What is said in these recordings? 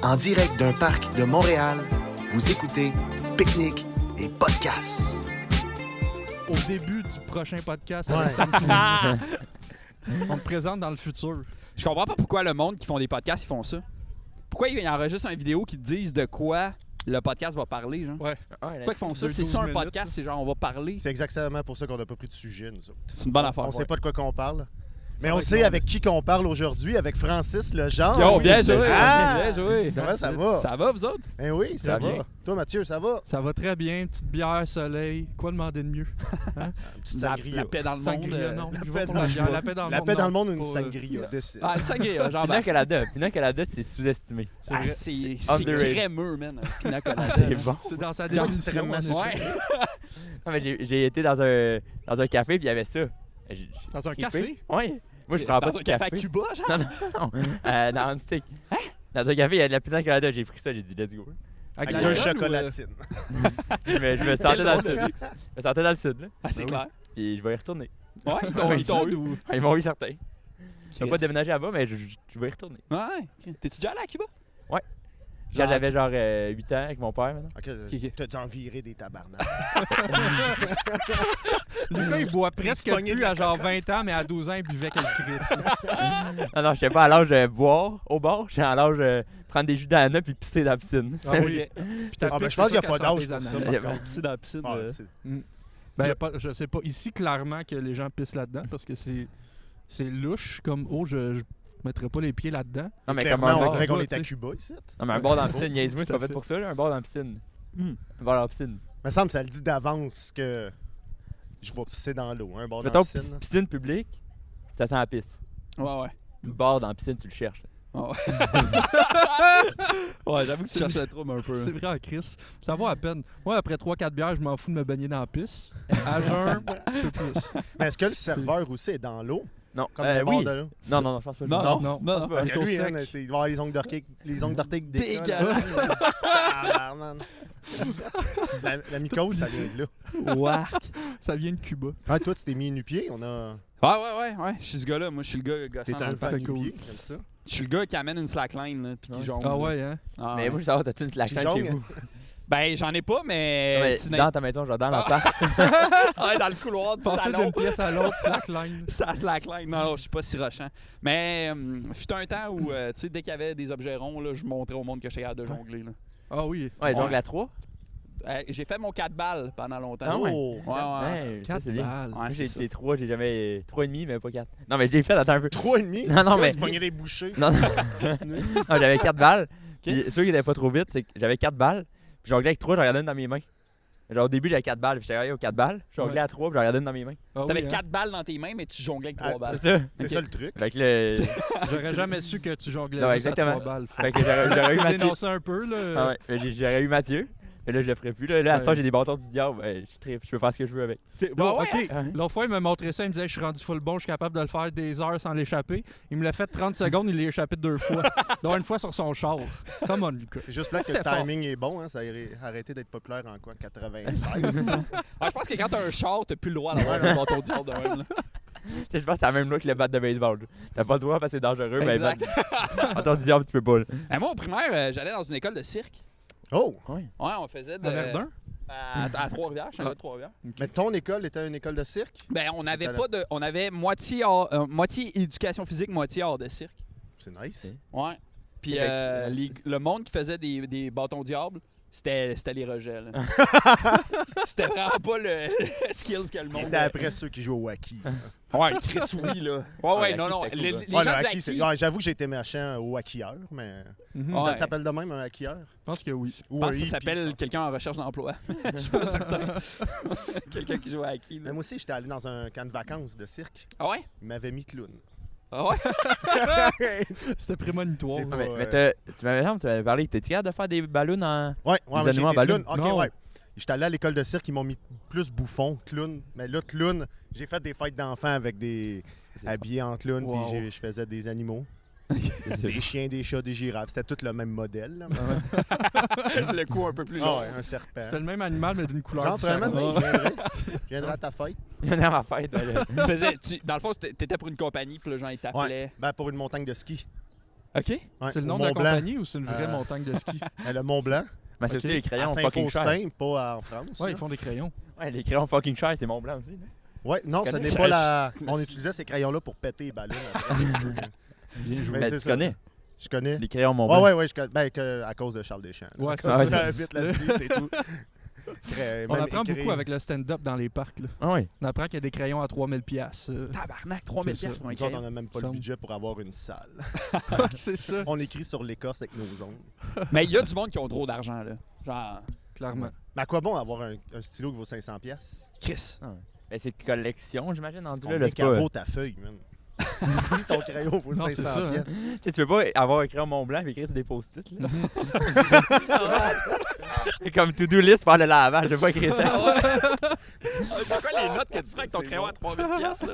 En direct d'un parc de Montréal, vous écoutez Pique-Nique et Podcast. Au début du prochain podcast avec Sam Fleury, on te présente dans le futur. Je comprends pas pourquoi le monde qui font des podcasts, ils font ça. Pourquoi ils enregistrent une vidéo qui te disent de quoi le podcast va parler, genre? Ouais. Pourquoi ils font ça? C'est ça un podcast, c'est genre on va parler. C'est exactement pour ça qu'on n'a pas pris de sujet, nous autres. C'est une bonne affaire. On sait pas de quoi qu'on parle. Mais Ça on va être sait long, avec qui qu'on parle aujourd'hui, avec Francis Legendre. Yo, bien joué! Ah! Bien joué! Comment ça va? Ça va, vous autres? Ben oui, ça Ça va. bien. Toi, Mathieu, ça va? Ça va très bien, petite bière, soleil. Quoi demander de mieux? Une petite La sangria. paix dans le monde. Sangria, non. la Je paix vais pour dans la le bière. monde. La paix dans le La monde. paix dans le non, monde ou une pas, sangria? Décide. Ah, une sangria, genre. Pina Colada. Pina Colada, c'est sous-estimé. C'est Ah, vrai. c'est underrated. crémeux, man. Un pina colada. C'est bon. C'est dans sa Genre définition. extrêmement en effet. Ouais. Non, mais j'ai été dans un café puis il y avait ça. Dans un Trippé. café? Ouais. Moi, je prends pas Dans de un café à café. Cuba, genre? Non. Dans un stick. Dans un café, il y a de la Pina Colada. J'ai pris ça, j'ai dit let's go. Avec la deux gueule chocolatines. Je me sentais dans le sud. Je me sentais dans le sud, là. Ah, c'est clair. Puis je vais y retourner. Ouais, ils t'ont eu. Ils m'ont eu certains. Je vais pas déménager là-bas, mais je vais y retourner. Ouais. T'es-tu déjà allé à Cuba? J'avais genre 8 ans avec mon père maintenant. Ok, t'as dû en virer des tabarnak. Le gars, il boit presque se pognait plus de la à genre 20 ans, mais à 12 ans, il buvait quel Chris. Non, j'étais pas à l'âge de boire au bar. J'étais à l'âge de prendre des jus d'ananas puis pisser dans la piscine. Ah oui. Puis t'as Ah, ben, plus je pense c'est qu'il n'y a ça pas qu'elle d'âge sent pour tes ça. ananas. par contre. Pisser dans la piscine. Ah, c'est- Ben, je sais pas. Ici, clairement, que les gens pissent là-dedans parce que c'est louche comme eau. Je mettrais pas les pieds là-dedans. Non, mais comme Clairement, un on bar. dirait qu'on Ouais, est à tu sais. Cuba ici. Non, mais un bar dans la piscine, niaise-moi, c'est Tout à pas fait fait. pour ça, là, un bar dans la piscine. Hmm. Un bar dans la piscine. Me semble que ça le dit d'avance que je vais pisser dans l'eau. Un bord dans Mettons, la piscine. piscine publique, ça sent la pisse. Ouais, ouais. Un bar dans la piscine, tu le cherches. Ouais, j'avoue que tu cherches le trouble un peu. C'est vrai, Chris. Ça vaut à peine. Moi, après 3-4 bières, je m'en fous de me baigner dans la pisse. À jeun, un petit peu plus. Mais est-ce que le serveur aussi est dans l'eau? Non, Comme dans le oui. bord de l'eau? Non, je pense pas. Non, Non, non. Parce C'est que au lui, sec. hein, il va avoir les ongles d'orteil qui décollent. Dégueulasse. Ah, man. La mycose, ça vient de là. Wark. Ça vient de Cuba. Ah, toi, tu t'es mis nu-pied. On a... Ouais. Je suis ce gars-là. Moi, je suis le gars gossant. T'es dans un le fan fait cool. nu-pied, comme ça. Je suis le gars qui amène une slackline, là, puis qui jongle. Ah ouais, hein? Ah, Mais ouais. moi, je veux savoir, t'as-tu une slackline Tu chez jongles? vous? Ben, j'en ai pas, mais. Ouais, sinon- dans ta maison, genre dans l'appart. Ouais, dans le couloir du Passer salon. d'une pièce à l'autre, slackline. Ça slackline. Non, je suis pas si rochant. Mais, fut un temps où, tu sais, dès qu'il y avait des objets ronds, là, je montrais au monde que j'étais capable de jongler. Là. Ah oui. Ouais, jongle à 3. J'ai fait mon 4 balles pendant longtemps. Ah ouais. Oh! Ouais. Ouais, ça, 4 c'est bien. balles. Ouais, Moi, c'est j'ai ça. été 3, j'ai jamais. 3,5, mais pas 4. Non, mais j'ai fait, attends un peu. 3,5? Non, mais. Tu pognais des bouchées. Non, non. Continue. Non, j'avais 4 balles. Puis ceux qui n'étaient pas trop vite, c'est que j'avais 4 balles. Puis jonglais avec 3, j'en regardais une dans mes mains. Genre au début, j'avais 4 balles. Puis j'étais regardé aux 4 balles. Je jonglais Ouais. à 3, puis j'en regardais une dans mes mains. Ah T'avais oui, hein. 4 balles dans tes mains, mais tu jonglais avec 3 Ah, balles. C'est ça. C'est Ok. ça le truc. Fait que le. J'aurais jamais su que tu jonglais Non, juste à exactement. 3 balles. Fait que j'aurais eu Tu Mathieu. dénonçais un peu, là. Ah ouais, mais j'aurais eu Mathieu. Mais là, je le ferais plus. Là, à ce temps, Ouais. j'ai des bâtons du diable. Je peux faire ce que je veux avec. Bon, ouais, ok. hein? L'autre fois, il m'a montré ça. Il me disait, je suis rendu full bon, je suis capable de le faire des heures sans l'échapper. Il me l'a fait 30 secondes, il l'a échappé 2 fois. Dont une fois sur son char. Come on, Lucas. C'est juste là que le C'était fort. timing est bon. Hein? Ça a arrêté d'être populaire en quoi? 96? Ouais, je pense que quand t'as un char, t'as plus le droit d'avoir un bâton de de même. Là. Tu sais, je pense que c'est la même loi que le bat de baseball. T'as pas le droit parce que c'est dangereux, mais Exact. bâton du diable, tu peux pas. Là. Moi, au primaire, j'allais dans une école de cirque. Oh! Ouais, on faisait de. À Verdun? À Trois-Rivières, je suis allé à Trois-Rivières. Mais ton école était une école de cirque? Ben, on avait Talent. pas de. On avait moitié éducation physique, moitié hors de cirque. C'est nice. Ouais. Puis Fait que le monde qui faisait des bâtons diables, c'était les rejets. Là. C'était vraiment pas le skills que le monde. T'es après ceux qui jouent au hockey. Ouais, Chris, oui, là. Ouais, le non, hockey, non. c'était cool, Les, là. les Ouais, gens le du hockey, hockey, ouais, j'avoue que j'ai été méchant au hockeyeur, mais Mhm. Ouais. ça s'appelle de même un hockeyeur? Je pense que oui. je pense que ça s'appelle quelqu'un en recherche d'emploi. Je suis pas certain. Quelqu'un qui joue à hockey. Mais Là. moi aussi, j'étais allé dans un camp de vacances de cirque. Ah ouais? Il m'avait mis clown. Ah ouais? C'était prémonitoire. J'ai Non, pas- mais tu m'avais parlé, t'es-tu capable de faire des ballons en. Ouais, Des mais j'ai animaux été en ballon? clown. Ok, Non. ouais. J'étais allé à l'école de cirque, ils m'ont mis plus bouffon, clown. Mais là, clown, j'ai fait des fêtes d'enfants avec des habillés en clown, Wow. puis je faisais des animaux. C'est Des chiens, des chats, des girafes. C'était tout le même modèle. Là. Le coup un peu plus Ah long. ouais, un serpent. C'était le même animal, mais d'une couleur Genre, différente. vraiment, je viendrai à ta fête. Il y en a à ma fête. Dans le fond, t'étais pour une compagnie, puis le gens ils t'appelaient. Ouais. Ben, pour une montagne de ski. OK. Ouais, C'est le nom au de la Mont-Blanc. compagnie ou c'est une vraie montagne de ski? Le Mont-Blanc, Mais c'est Ok. aussi les à crayons fucking chers. Saint-Faustin, pas en France. Ouais, là. ils font des crayons. Ouais, les crayons fucking chers, c'est Mont-Blanc aussi. là. Ouais, non, ce Connais- n'est pas la. je- On utilisait ces crayons-là pour péter les ballons. après. Bien joué. Mais Mais c'est tu ça. connais Je connais. les crayons Mont-Blanc. Ouais, je connais. Ben, à cause de Charles Deschamps. là. Ouais, c'est Ah, ça. ouais. Vite là-dessus, c'est tout. On Même apprend écrire. beaucoup avec le stand-up dans les parcs. Là. Ah ouais. On apprend qu'il y a des crayons à 3000 piastres. Tabarnak, 3000 C'est ça. piastres pour un Nous autres, on crayon. n'a même pas le Semble. budget pour avoir une salle. c'est ça, On écrit sur l'écorce avec nos ongles. Mais il y a du monde qui ont trop d'argent, là. Genre, clairement. Mais à quoi bon avoir un stylo qui vaut 500$? piastres? Chris. Mais c'est collection, j'imagine, en tout Combien là. C'est pas... vaut ta feuille, man? Si ton crayon vaut Non, c'est 500$. ça, hein. piastres. Tu sais, tu peux pas avoir un crayon Mont-Blanc et écrire sur des post-it. Là. C'est comme to-do list faire le lavage. Je vais pas écrire ça. C'est quoi les notes que tu fais avec ton C'est crayon bon. à 3000 piastres, là?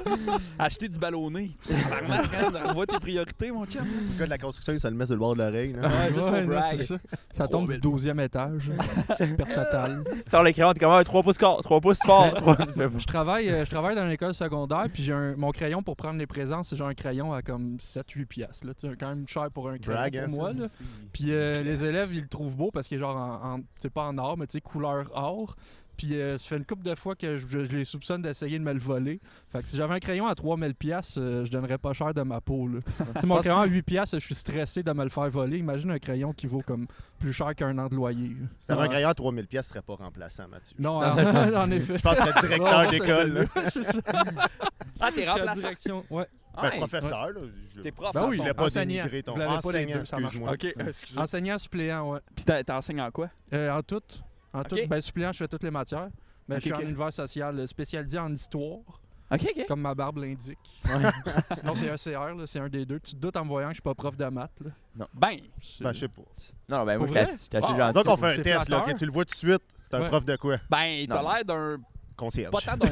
Acheter du ballonné. Tabarnak, hein, on voit tes priorités, mon chum. Le gars de la construction, il se le met sur le bord de l'oreille. là. Ouais, juste pour non, brag. c'est ça. Ça tombe du 12e étage. Perte totale. Sors le crayon, t'es comme 3 pouces fort, 3 pouces fort. 3... Je travaille dans une école secondaire, puis mon crayon pour prendre les présences, c'est genre un crayon à comme 7-8 piastres. Là. C'est quand même cher pour un crayon Brag, hein, pour moi. ça. Là. Puis les élèves, ils le trouvent beau parce qu'il est genre c'est pas en or, mais tu sais, couleur or. Puis ça fait une couple de fois que je les soupçonne d'essayer de me le voler. Fait que si j'avais un crayon à 3000 piastres, je donnerais pas cher de ma peau. Là. Tu sais, mon crayon à 8 piastres, je suis stressé de me le faire voler. Imagine un crayon qui vaut comme plus cher qu'un an de loyer. là. Si t'avais un crayon à 3000$, piastres, ce serait pas remplaçant, Mathieu. Non, en effet. Je pense que serait directeur d'école. là. Ouais, c'est ça. Ah, t'es Je suis à remplaçant. direction. Ouais. Ben, Ouais. professeur, là. T'es prof. Ben dans oui, le Je fond. voulais pas enseignant. dénigrer ton Vous l'avez pas les enseignant, deux, ça marche excuse-moi. OK, excusez. Enseignant suppléant, ouais. Puis t'enseignes en quoi? En tout. Ok. Ben, suppléant, je fais toutes les matières. Mais Ok, je suis ok. en univers social spécialisé en histoire, OK. comme ma barbe l'indique. Sinon, c'est ECR, là, c'est un des deux. Tu te doutes en me voyant que je suis pas prof de maths. Là. Ben, C'est- Ben, je sais pas. Non, ben moi, Pour je vrai? t'ai acheté Ah, gentil. Donc, on fait un c'est test, là. flatteur. OK, tu le vois tout de suite. C'est un Ouais. prof de quoi? ben, t'as Non. l'air d'un... Concierge. Pas tant d'un...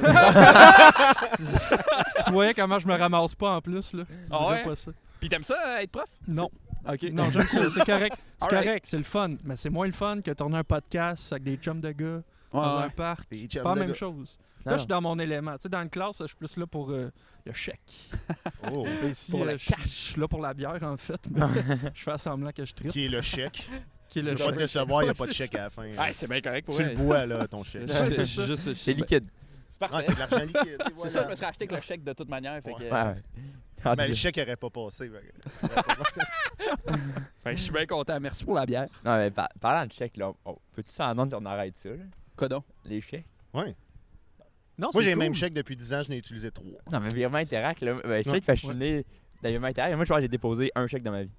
Si tu voyais comment je me ramasse pas en plus, là, tu Ah dirais ouais? pas ça. Puis t'aimes ça, être prof? Non. OK. Non, j'aime ça. C'est correct. C'est Alright. correct, c'est le fun. Mais c'est moins le fun que tourner un podcast avec des chums de gars dans un parc. Des chums Pas la de même gars. chose. Non. Là, je suis dans mon élément. Tu sais, dans une classe, je suis plus là pour le chèque. Oh. Et ici, Pour le je suis là pour la bière, en fait. Mais je fais semblant que je tripe. Qui est le chèque. Qui est Je le vais pas te chèque. décevoir, il n'y a pas de Ouais, chèque à la fin. Ouais, c'est bien correct pour Tu vrai. le bois, là, ton chèque. Ouais, c'est ça. C'est liquide. C'est parfait. Ouais, c'est de l'argent liquide. et C'est voilà. ça, je me serais acheté avec le chèque de toute manière. Fait que, Ouais. Ouais, ouais. Mais le chèque n'aurait pas passé. je suis bien content. Merci pour la bière. Non, mais parlant de chèques, là, peux-tu s'en rendre qu'on arrête ça, là? Quoi donc? Les chèques? Ouais. Non, Moi, c'est j'ai le cool. même chèque depuis 10 ans, je n'ai utilisé 3. Non, mais virement Interact, là, je sais Ouais. que je suis né dans virement Interact. Moi, je crois que j'ai déposé un chèque dans ma vie.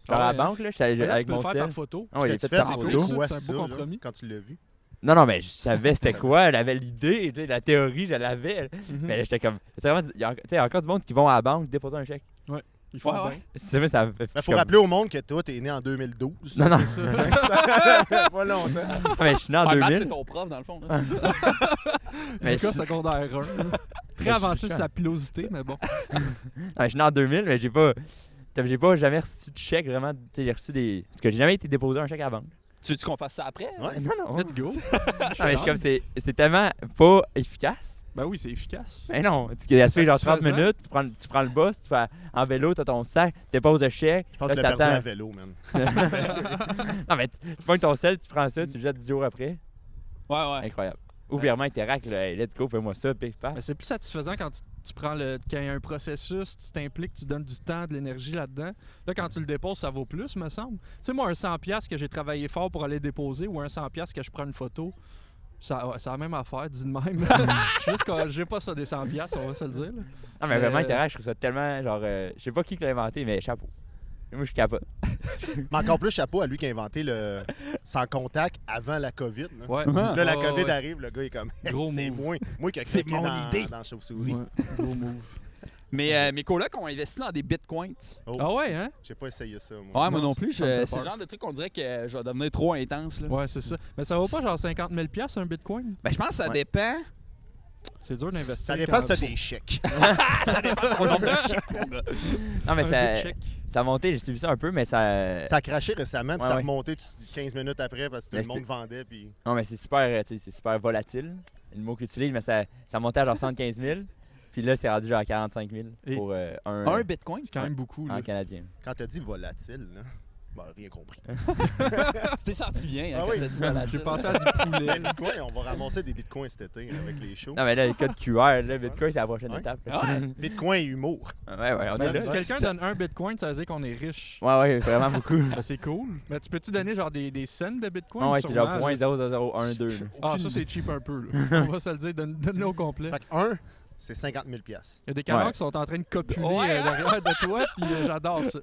Genre Ah à ouais, la banque, là, j'étais Regarde, avec tu peux mon le faire sel. par photo. Ah ouais, j'ai Ce fait que tu par fais, c'est photo. cool. quoi C'est un ça, beau là, compromis. quand tu l'as vu? Non, mais je savais c'était quoi, j'avais l'idée, tu sais, la théorie, je l'avais. Mhm. Mais j'étais comme. C'est vraiment. Il y a encore du monde qui vont à la banque déposer un chèque. Ils font Ouais, bien. ouais. C'est vrai, ça me fait. Il faut comme- rappeler au monde que toi, t'es né en 2012. Non, non. C'est ça. Ça fait pas longtemps. Ah, mais je suis né en Ah, Matt, 2000. c'est ton prof, dans le fond. Là. Mais Lucas, je- secondaire 1. Très avancé sur sa pilosité, mais bon. Ah, mais je suis né en 2000, mais j'ai pas jamais reçu de chèque vraiment. Tu sais, j'ai reçu des. Parce que j'ai jamais été déposé un chèque à la banque. Tu veux qu'on fasse ça après? Ouais. Non, non. Let's go. Non, mais je suis comme, c'est tellement pas efficace. Ben oui, c'est efficace. Mais non, tu as fait genre 30 satisfaisant. minutes, tu prends le bus, tu fais en vélo, tu as ton sac, tu déposes le chèque. Je pense que tu là, l'as perdu à t'attends. vélo, man. Non, mais tu prends ton sel, tu prends ça, tu le jettes 10 jours après. Ouais, ouais. Incroyable. Ou virement Interact, là, hey, let's go, fais-moi ça, pif paf. Mais c'est plus satisfaisant quand tu prends quand il y a un processus, tu t'impliques, tu donnes du temps, de l'énergie là-dedans. Là, quand tu le déposes, ça vaut plus, me semble. Tu sais, moi, un 100$ que j'ai travaillé fort pour aller déposer ou un 100$ que je prends une photo, c'est la même affaire, dis de même. Juste que j'ai pas ça des 100$, on va se le dire. là. Non, mais vraiment Euh, Interact, je trouve ça tellement, genre, je sais pas qui l'a inventé, mais chapeau. Moi, je suis capote. Mais encore plus chapeau à lui qui a inventé le sans contact avant la COVID. Là, Ouais. Là, la Ouais, COVID ouais. arrive, le gars est comme Gros c'est move. moi qui a C'est craqué mon dans, idée. dans la chauve-souris. Ouais, gros move. Mais mes colocs ont investi dans des bitcoins. Oh, Ah ouais, hein? j'ai pas essayé ça, moi. Ouais, moi Non, non plus. ça me fait C'est le peur. genre de truc qu'on dirait que je vais devenir trop intense. Là. Ouais, c'est ça. Mais ça vaut pas genre 50 000$ un bitcoin? Ben, je pense que ça Ouais. dépend. C'est dur d'investir. Ça dépend si quand- t'as des chèques. Ça dépend de ton nombre de chèques, mon gars. Non, mais un ça, big check. ça a monté, j'ai suivi ça un peu, mais ça. Ça a craché récemment, puis Ouais, ça a ouais. remonté 15 minutes après parce que tout Mais le monde vendait. Puis... Non, mais c'est super, tu sais, c'est super volatile, le mot que tu utilises, mais ça montait à genre 75 000. Puis là, c'est rendu genre à 45 000 Et pour Un bitcoin? C'est quand même beaucoup. en Là. canadien. Quand t'as dit volatile, là, rien compris. Tu t'es senti bien Ah quand oui. t'as dit volatile. J'ai pensé à du poulet. Les bitcoins, on va ramasser des bitcoins cet été avec les shows. Non, mais là, le code QR, là, Bitcoin, c'est la prochaine Ouais. étape. Ah ouais? Bitcoin et humour. Ouais, on Ben, est là. Si quelqu'un donne un bitcoin, ça veut dire qu'on est riche. Ouais, vraiment beaucoup. Ben, c'est cool. Mais tu peux-tu donner genre des cents de bitcoin? Ouais, c'est genre Sûrement, là. 0.00012. Ah, ça c'est cheap un peu. Là. On va se le dire, donne-le au complet. Fait que un, c'est 50 000 $. Il y a des canards Ouais. qui sont en train de copuler Ouais, hein? derrière de toi, puis j'adore ça.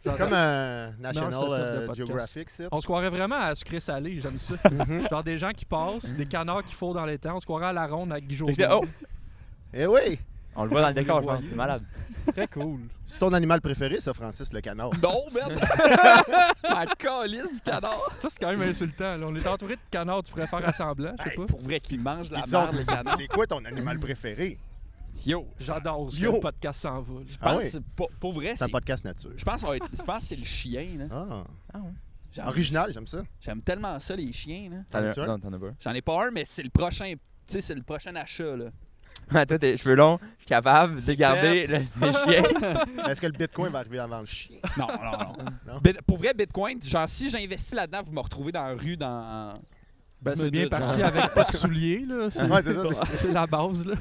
C'est comme un National Non, c'est top de podcast. Geographic, ça. On se croirait vraiment à sucré salé, j'aime ça. Mhm. Genre des gens qui passent, des canards qui font dans les temps, on se croirait à la ronde avec Guy Fait que Jodoin. là, oh! Eh oui! On le voit dans le décor, je pense. voyez. C'est malade. Très cool. C'est ton animal préféré, ça, Francis, le canard? Non, man! La calice du canard! Ça, c'est quand même insultant. Là. On est entouré de canards, tu pourrais faire assemblant, je sais Hey, pas. pour vrai qu'ils mangent de la Puis disons, merde, les canards. c'est quoi ton animal préféré? Yo! J'adore ce que Yo. le podcast s'en va. là. Je Ah pense, ouais? c'est pas- pour vrai, C'est un c'est... podcast nature. Je pense, je pense que c'est le chien, là. Ah, J'aime- original, j'aime ça. J'aime tellement ça, les chiens, là. T'en as- sûr? Non, t'en as pas. J'en ai pas un, mais c'est le prochain... Tu sais, c'est le prochain achat, là. Ah, toi, tes cheveux longs, je suis capable de C'est garder le chien. Est-ce que le bitcoin va arriver avant le chien? Non, non. Non? Pour vrai, Bitcoin, genre, si j'investis là-dedans, vous me retrouvez dans la rue dans... Ben, 10 c'est bien minutes, parti genre. avec pas de souliers, là. C'est Ouais, c'est ça. c'est la base, là.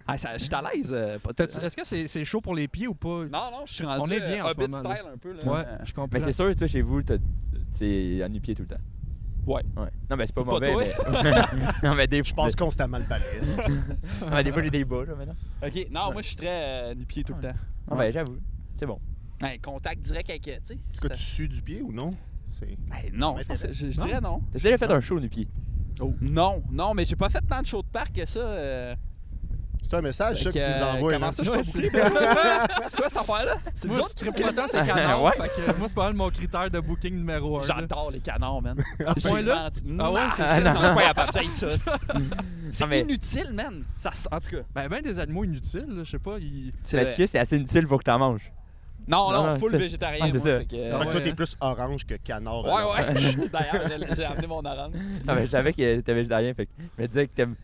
Ah, je suis à l'aise. Est-ce que c'est chaud pour les pieds ou pas? Non, je suis rendu On est bien en ce Hobbit moment, là. style un peu, là. Ouais, je comprends. Mais c'est sûr, toi, chez vous, t'es en nu-pied tout le temps. Ouais. Non, mais c'est pas Pas mauvais. toi. Mais... non, mais des Je passe constamment le baliste. Non, mais des fois, j'ai des bas, là, maintenant. OK, non, moi, je suis très nu-pied tout le temps. Non, ben, j'avoue. C'est bon. Ouais, contact direct avec, tu sais. Est-ce que tu sues du pied ou non? C'est... Non, Ça je pense que- je Non? dirais non. T'as déjà fait un show nu-pied? Non, mais j'ai pas fait tant de shows de parc que ça. C'est un message, ça, que tu nous envoies. Comment là. ça, je Ouais, suis pas booké? C'est quoi cette affaire-là? C'est nous Moi, autres tu qui tripes pas tant, c'est canard. Ouais. Fait que moi, c'est pas mal mon critère de booking numéro 1. J'adore les canards, man. À ce point-là? Non, Ah ouais, c'est c'est ça. ça. Non, je suis pas capable. J'haïs ça. Non, C'est mais- inutile, man. En tout cas. Ben des animaux inutiles, là, je sais pas. C'est Parce que c'est assez inutile pour que t'en manges. Non, Non, full c'est- végétarien. Ah, c'est moi, ça. fait que, Ah Fait que toi, ouais, t'es hein. plus orange que canard. Ouais, alors. ouais. D'ailleurs, j'ai amené mon orange. Non, mais je savais que t'étais végétarien, fait que je me disais que t'aimes.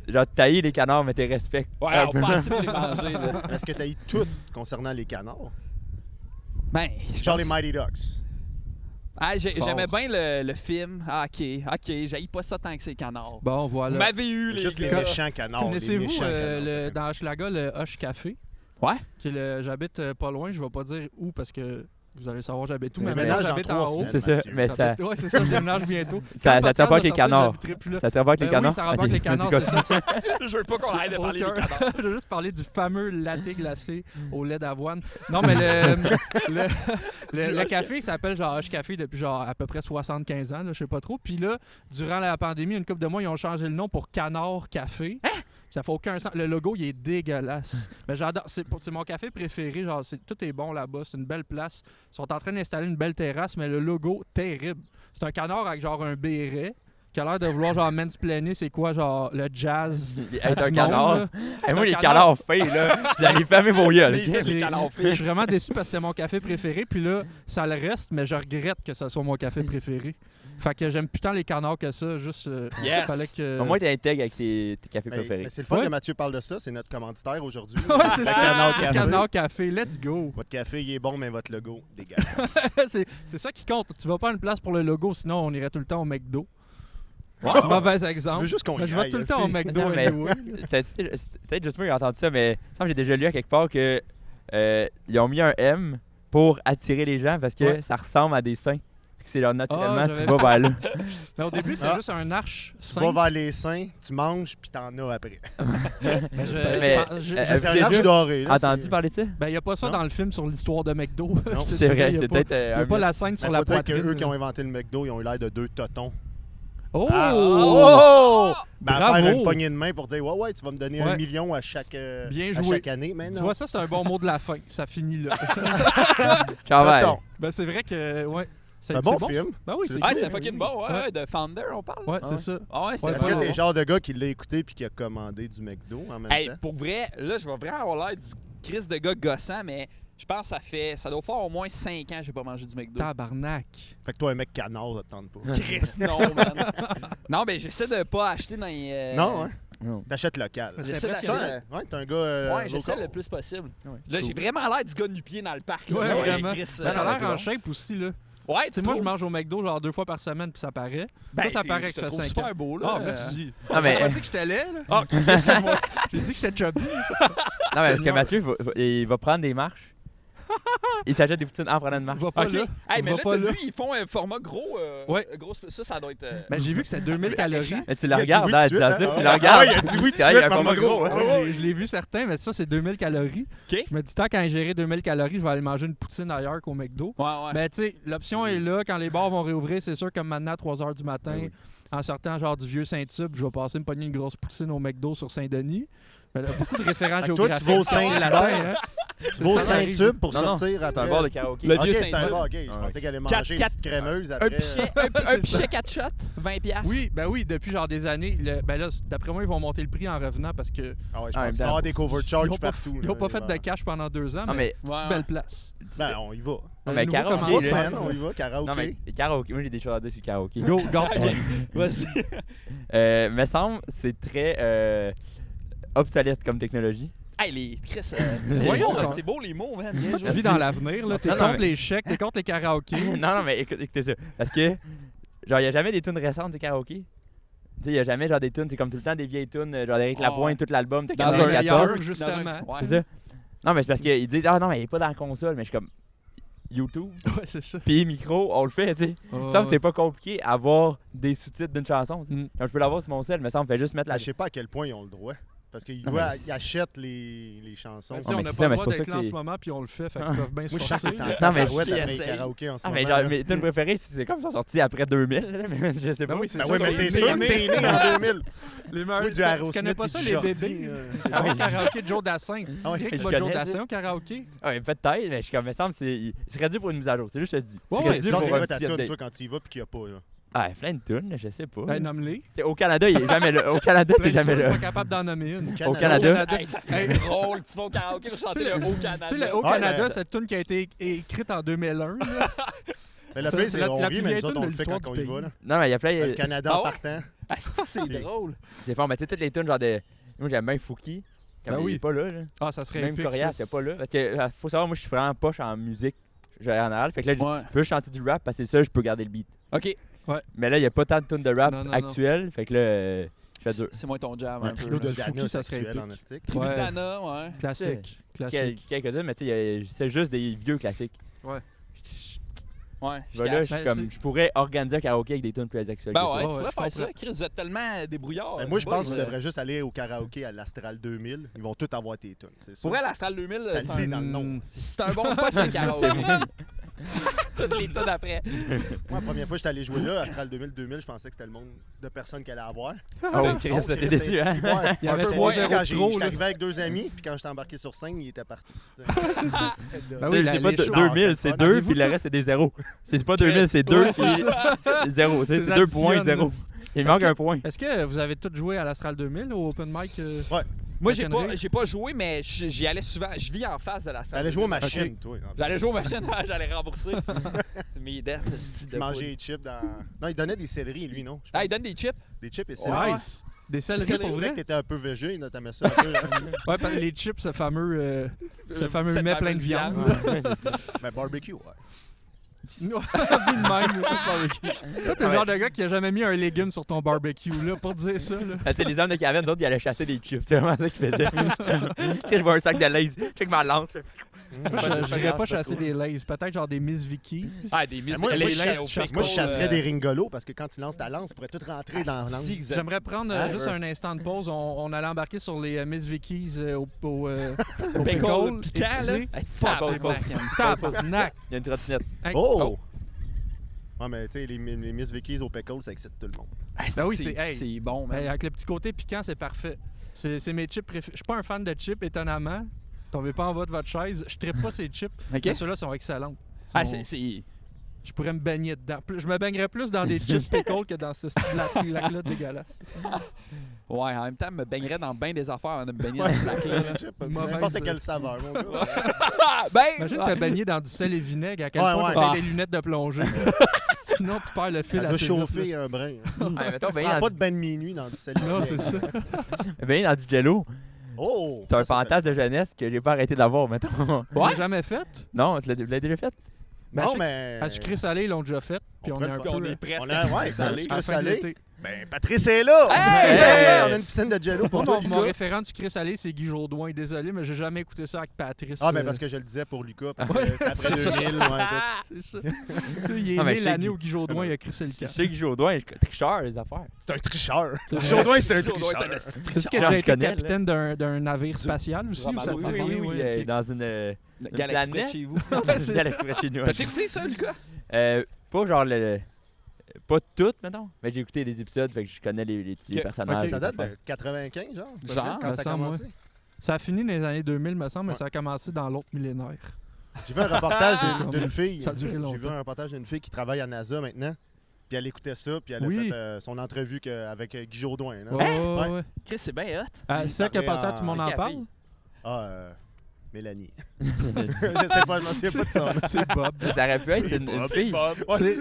Genre, tailler les canards, mais t'es respectes. Ouais, on peut assez les manger, là. Est-ce que t'as eu tout concernant les canards? Ben, je Genre les pense- Mighty Ducks. Ah, j'aimais Fort. bien le film. Ah, ok, j'haïs pas ça tant que c'est canard. Bon, Vous voilà. m'avez eu, les Juste les gars. méchants canards. Les Connaissez-vous méchants canards. dans Hochelaga le Hush Café? Ouais. Qui est j'habite pas loin, je vais pas dire où parce que vous allez savoir j'habite où, Tu mais déménages maintenant dans j'habite 3 en haut. semaines, C'est ça, Mathieu. mais ça. Ouais, c'est ça, je déménage bientôt. Ça Quand le tient pas podcast avec les va sortir, canards. j'habiterai plus là. Ça te rapporte les Ben canards? oui, ça rapporte Ok, les canards, vas-y, c'est ça. Je veux pas qu'on arrête de parler des Aucun. canards. Je veux juste parler du fameux latte glacé au lait d'avoine. Non, mais le café s'appelle genre Hush Café depuis genre à peu près 75 ans, là, je sais pas trop. Puis là, durant la pandémie, une couple de mois, ils ont changé le nom pour Canard Café. Ça fait aucun sens. Le logo, il est dégueulasse. Mais j'adore. C'est mon café préféré. Genre, tout est bon là-bas. C'est une belle place. Ils sont en train d'installer une belle terrasse, mais le logo, terrible. C'est un canard avec genre un béret qui a l'air de vouloir genre mansplainer c'est quoi genre le jazz. Être à un du monde, canard. là. Et moi, un les canard. canards faits, là, vous allez fermer vos gueules. Les- ok? les canards Je suis vraiment déçu parce que c'était mon café préféré. Puis là, ça le reste, mais je regrette que ça soit mon café préféré. Fait que j'aime plus tant les canards que ça. Juste, Yes. fallait que. Au moins, t'es intègre avec tes cafés Mais préférés. c'est le fun Ouais. que Mathieu parle de ça. C'est notre commanditaire aujourd'hui. Ouais, c'est Le ça. Canard Café. Canard Café, let's go. Votre café, il est bon, mais votre logo, dégueulasse. c'est ça qui compte. Tu vas pas à une place pour le logo, sinon on irait tout le temps au McDo. Mauvais Tu exemple. veux juste qu'on Mais y je vais aille, tout le temps au aussi. McDo Non, mais- anyway. Peut-être juste moi qui ai entendu ça, mais il me semble que j'ai déjà lu à quelque part que ils ont mis un M pour attirer les gens parce que Ouais. ça ressemble à des seins. C'est genre naturellement, Ah, tu j'avais- vas vers là. Mais au début, c'est Ah. juste un arche Tu sain. vas vers les seins, tu manges, puis t'en as après. Mais Mais, je- C'est j'ai un arche déjà doré. là, entendu c'est- parler de ça? Ben, il n'y a pas ça Non. dans le film sur l'histoire de McDo. Non. Je te C'est dirais, vrai, y a c'est pas- peut-être Il n'y a un pas mythe. la scène sur Il la faut dire poitrine. qu'eux qui ont inventé le McDo, ils ont eu l'air de deux totons. Oh! Ah, oh! Ben, Bravo! à faire une poignée de main pour dire ouais, tu vas me donner Ouais. 1 million à chaque, Bien à joué. chaque année. Mais Tu non. vois, ça, c'est un bon mot de la fin. Ça finit là. Ciao, bye. Toton. Ben, c'est vrai que, ouais. C'est un bon film. Ben oui, c'est Ah, cool. c'est fucking bon, ouais, Ouais. ouais, de Founder, on parle. Ouais, Ah c'est ouais. ça. Ah ouais, c'est Ouais, Est-ce que bon. t'es le genre de gars qui l'a écouté puis qui a commandé du McDo en même Hey, temps? pour vrai, là, je vais vraiment avoir l'air du Chris de gars gossant, mais je pense que ça doit faire au moins 5 ans que j'ai pas mangé du McDo. Tabarnak. Fait que toi, un mec canard, ça te tente pas. Chris, non, man. Non, ben j'essaie de pas acheter dans les... Non, hein? T'achètes local. C'est J'essaie impressionnant. d'acheter- Ouais, t'es un gars. Ouais, j'essaie local. le plus possible. Ouais. Là, j'ai vraiment l'air du gars nu-pied dans le parc. là. Ouais, vraiment. Chris, Ben, t'as non, l'air c'est en bon. shape aussi, là. Ouais, Tu sais, moi, je trouves? mange au McDo genre 2 fois par semaine, puis ça paraît. Ben, ça t'es- paraît je que te ça fait trouve 5 super ans. beau, là. Ah, merci. Non, mais- J'ai pas dit que j'étais laid, là. Ah, excuse-moi. J'ai dit que j'étais chubby. Non, mais parce que Mathieu, il va prendre des marches. Il s'achète des poutines en prenant une marche. Va pas OK. là. Hey, mais Va là, pas t'as là. vu, ils font un format gros. Ouais. Gros, ça doit être. Ben, j'ai vu que c'était 2000 calories. Mais tu Il le a dit regardes, oui là, tout de dans suite, ça, hein? tu le Ah regardes. ouais, il a dit oui tout de Ah, il y a suite, un format format gros. gros. hein. Je l'ai vu certains, mais ça, c'est 2000 calories. OK. Je me dis, tant qu'à ingérer 2000 calories, je vais aller manger une poutine ailleurs qu'au McDo. Ouais, ouais. Ben, tu sais, l'option est là. Quand les bars vont réouvrir, c'est sûr, comme maintenant, à 3 h du matin, Ben oui. en sortant genre du vieux Saint-Tube, je vais passer me pogner une grosse poutine au McDo sur Saint-Denis. Ben, là, beaucoup de référents Fait que toi, tu géographiques. vas au du quartier Saint-Hubert. latin, hein. Tu vas au Ça arrive. Saint-Tube pour Non, non, sortir C'est après. un bar de karaoké. Le Ok, vieux c'est un Saint-Tube. bar, ok. Je Ouais. pensais qu'elle allait Quatre- manger une quatre- petite crémeuse Un après. pichet, un pichet 4 shots, 20 piastres. Oui, ben oui, depuis genre des années. Ben là, d'après moi, ils vont monter le prix en revenant parce que Ah ouais, je En pense même qu'il va y temps, avoir des cover ils charges ont pas, partout. ils ont là. pas fait de cash pendant 2 ans, Non, mais mais. Ouais, c'est une ouais. belle place. Ben, on y va. Non, Le mais nouveau karaoké. commencement. 3 là. semaines, on y va, karaoké. Non, mais karaoké. Moi, j'ai des choses à dire sur le karaoké. Go, garde Ok. Vas-y. Me semble, c'est très obsolète comme technologie. Hey, les Chris, Voyons donc. c'est beau les mots, man. Toi, tu Merci. vis dans l'avenir, là. T'es Non, non, contre mais- les chèques, t'es contre les karaokés. Non, mais écoutez ça. Parce que, genre, il n'y a jamais des tunes récentes du karaoké. Tu sais, il n'y a jamais genre des tunes, c'est comme tout le temps des vieilles tunes, genre d'Éric Oh. Lapointe, tout l'album de Dans un 94. meilleur, justement. Ouais. C'est ça. Non, mais c'est parce qu'ils disent, ah non, mais il est pas dans la console, mais je suis comme YouTube, Ouais, c'est ça. puis micro, on le fait, tu sais. Il me semble que c'est pas compliqué avoir des sous-titres d'une chanson. tu sais. Mm. Comme je peux l'avoir sur mon sel, mais ça me fait juste mettre la. Je sais pas à quel point ils ont le droit. Parce qu'ils Non, mais ils achètent les chansons. Ben, tu sais, Ouais, on mais n'a c'est pas ça, le mais droit c'est pour d'être ça là en que ce moment, puis on le fait, fait qu'ils Ah. peuvent bien se Moi, je sais forcer. que t'es en Non, mais tabarouette qui avec les essaye. karaokés en ce Ah, moment. mais genre, là. mes tunes préférées, c'est comme sont sorties après 2000, là, mais je sais pas. Ben oui, c'est Ben ça. oui, mais c'est Les sûr que années- t'es né en 2000. Les meilleurs. Oui, du Tu Aerosmith connais pas puis ça, du les Jordi, bébés? Ah Le oui. karaoké de Joe Dassin. Ah oui. Rick Je va Joe connais ça. Dassin au karaoké. Ah, mais peut-être, mais je suis comme, il me semble, il serait dû pour une mise à jour. C'est juste, je te dis. Ouais, Il serait ouais, dû Sinon, pour c'est un quoi ta petit tune, update. toi, quand tu y vas puis qu'il n'y a pas, là? Ah, plein de tunes, je sais pas. Ben, nomme-les. T'sais, au Canada, il est jamais là. Au Canada, c'est jamais Je suis là. pas capable d'en nommer une. Au Canada. Hey, ça serait drôle. Tu vas au karaoké pour chanter Tu sais, le Haut-Canada. Tu sais, le Haut Ouais, Canada, mais- cette tune qui a été écrite en 2001. là. Mais le pire, C'est c'est la- qu'on la rit, plus mais vieille nous autres, tune on de le fait l'histoire quand on du y va, pays. là. Non, mais il y a plein. Le Canada Ah en ouais? partant. Ah, c'est drôle. C'est fort, mais tu sais, toutes les tunes, genre de. Moi, j'aime bien Fouki. Ben Comme il oui. est pas là, là. Ah, ça serait Même épique. Corias, ça. c'est pas là. Parce que, faut savoir, moi, je suis vraiment poche en musique générale. Fait que là, Ouais. je peux chanter du rap parce que c'est ça, je peux garder le beat. OK. Mais là, il y a pas tant de tunes de rap Non, non, non. actuelles. Fait que là, je fais dur. C'est moins ton jam Un un peu. trio de là. Du Fouki, Dana ça serait sexuel épique. en astique. Tribu Ouais. Dana, ouais. Classique. Classique. Quelques-unes, mais tu sais, c'est juste des vieux classiques. Ouais. Je vais là, je suis Ben, comme, je pourrais organiser un karaoké avec des tunes plus actuelles. Ben que ça. ouais, tu Ouais, pourrais je faire ça. comprends. Chris, vous êtes tellement débrouillards. Ben, moi, je pense que tu Boys, devrais juste aller au karaoké à l'Astral 2000. Ils vont tous avoir tes tunes, c'est sûr. Pour elle, l'Astral 2000, Ça le c'est dit dans le nom. c'est un bon spot, c'est karaoké. Toutes les tonnes après. Moi, la première fois que j'étais allé jouer là, Astral 2000, je pensais que c'était le monde de personnes qu'elle allait avoir. Oh, Chris, Oh, t'es Chris, déçu, c'est hein? si bon. Il y avait Un peu 3 moins zéros quand de j'étais trop, là. arrivé avec 2 amis, puis quand j'étais embarqué sur scène, il était parti. C'est ça. Ben Tu oui, sais, la- c'est pas les de- shows. 2000, Ah, c'est c'est 2, Avez-vous puis le tout- reste, c'est des zéros. C'est pas 2000, c'est 2, Ouais, c'est puis ça. 0. Tu sais, Des c'est 2 points, additionnes. 0. Il manque un point. Est-ce que vous avez tous joué à l'Astral 2000 au Open Mic? Moi, Rock'n'Roll? j'ai pas joué, mais j'y allais souvent. Je vis en face de l'Astral. T'allais jouer aux 2000. machines, toi. J'allais jouer aux machines, j'allais rembourser. Mes dettes, style de Tu mangeais poudre. des chips dans. Non, il donnait des céleris, lui, non? Je Ah, il pense. donne des chips? Des chips et Ouais. céleri. Nice. Des céleris Tu pour disais vrai? que t'étais un peu végé, là, t'aimais ça un peu. Ouais, parce que les chips, ce fameux Cette mets plein de fameuse viande. Ouais, c'est ça. Mais barbecue, ouais. Vu de même, là, barbecue. Toi, t'es le genre de gars qui a jamais mis un légume sur ton barbecue, là, pour dire ça, là. Ah, tu sais, les hommes de caverne, d'autres, ils allaient chasser des chips. C'est vraiment ça qu'ils faisaient. Je vois un sac de Lay's. Check ma lance. là. Je n'irais pas chasser des Lays, peut-être genre des Miss Vicky. Ah, des mises. moi, les moi, lays je au chasse pickle, Moi, je chasserais euh, des ringolos parce que quand tu lances ta lance, tu pourrais tout rentrer dans la lance. si, exact. J'aimerais prendre Ah, juste ouais. un instant de pause. On allait embarquer sur les Miss Vickies au Pickle pickle, piquant, là. épicé. Hey, Tabarnak. Il y a une trottinette. Hey, Oh! Ouais, mais tu sais, les Miss Vickies au pickle, ça excite tout le monde. Ben oui, c'est- hey. c'est bon, man. Ben, avec le petit côté piquant, c'est parfait. C'est mes chips préférés. Je suis pas un fan de chips, étonnamment. Tombez pas en bas de votre chaise. Je trippe pas ces chips. OK. Mais ceux-là sont excellents. Ah, Sont- c'est je pourrais me baigner dedans. Je me baignerais plus dans des chips pickles que dans ce style lac-là dégueulasse. Ouais, en même temps, je me baignerais dans bien des affaires avant de me baigner dans ce lac-là. Je sais pas, Mauvaise- n'importe quelle saveur, mon gars. Ben! Imagine te baigner dans du sel et vinaigre, à quel Ouais, point ouais. tu as Ah. des lunettes de plongée. Sinon, tu perds le fil Ça à doit chauffer un brin. Ouais, mettons, Tu baigner prends dans pas de bain de minuit dans du sel. Non, c'est ça. baigner dans du jello. Oh! C'est un ça, fantasme de jeunesse que j'ai pas arrêté d'avoir, mettons. Tu l'as jamais fait? Non, tu l'as déjà fait? Non, mais. À sucré salé, ils l'ont déjà fait. Puis On on, pourrait est un le peu. On est presque On a- ouais, salé. sucré à la fin de salé. l'été. Ben, Patrice est là! Hey! Hey! On a une piscine de jello pour Moi, toi, mon Lucas. référent du sucré salé, c'est Guy Jourdouin. Désolé, mais j'ai jamais écouté ça avec Patrice. Ah, ben parce que je le disais pour Lucas, parce que c'est après C'est ça. 2000. Ouais, C'est ça. Il est Ah, mais né je sais l'année que- où Guy Jourdouin il a crissé le Je camp. sais que j'ai au doigt, tricheur, les affaires. c'est un tricheur. Jourdouin, c'est un Jourdouin, c'est un tricheur. esti de Tu sais qu'il a Genre, déjà je été connais, capitaine d'un navire spatial aussi? Ou ça te Oui, dit oui, rien? oui, Ouais, ok. dans une Galaxie près de planète. chez vous. Une galaxie près de chez nous. T'as-tu écouté ça, Lucas? Pas genre pas toutes, mettons, mais j'ai écouté des épisodes, fait que je connais les petits Ok. personnages. Ok. Ça les date affaires. de 95, genre? à peu Genre, près, quand ça ça a semble, commencé. Ça a fini dans les années 2000, me semble, mais Ouais. ça a commencé dans l'autre millénaire. J'ai vu un reportage d'une Ah! fille. Ça a duré J'ai vu longtemps. un reportage d'une fille qui travaille à NASA maintenant. Puis elle écoutait ça, puis elle a Oui. fait son entrevue avec Guy Jourdouin. Là. Ouais, Hein? ouais, ouais. Chris, c'est bien hot. Ah, Il c'est ça qui a parlait passé à tout le monde en- en c'est parle? café. Ah, Mélanie. je sais pas, je m'en souviens pas de ça. C'est Bob. Ça aurait pu être une fille.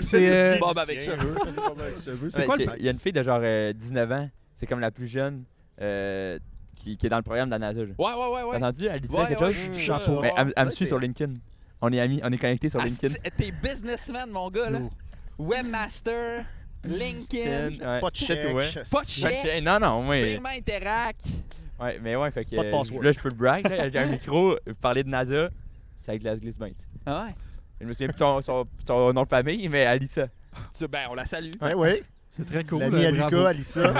C'est, Bob avec cheveux. Bob avec cheveux. C'est quoi le Il y a une fille de genre 19 ans, c'est comme la plus jeune qui est dans le programme de la NASA. genre. Ouais. T'as entendu? Elle dit ça Ouais, quelque ouais, chose? je- Chapeau. Mais elle me Ouais, suit c'est- sur LinkedIn. On est amis, on est connectés sur LinkedIn. T'es businessman, mon gars, là. Webmaster, LinkedIn, Ouais. Pas de Shit, chèque. ouais. pas de chèque, Non, non, ouais. paiement Interac. Ouais, mais ouais, fait que Pas de password. là, je peux le brag. Là. J'ai un micro, parler de NASA, c'est avec la glisse bien. Ah ouais. Je me souviens plus de son nom de famille, mais elle lit ça. Ben, on la salue. Ouais, oui. C'est très cool. L'ami à bravo. Lucas, Alissa.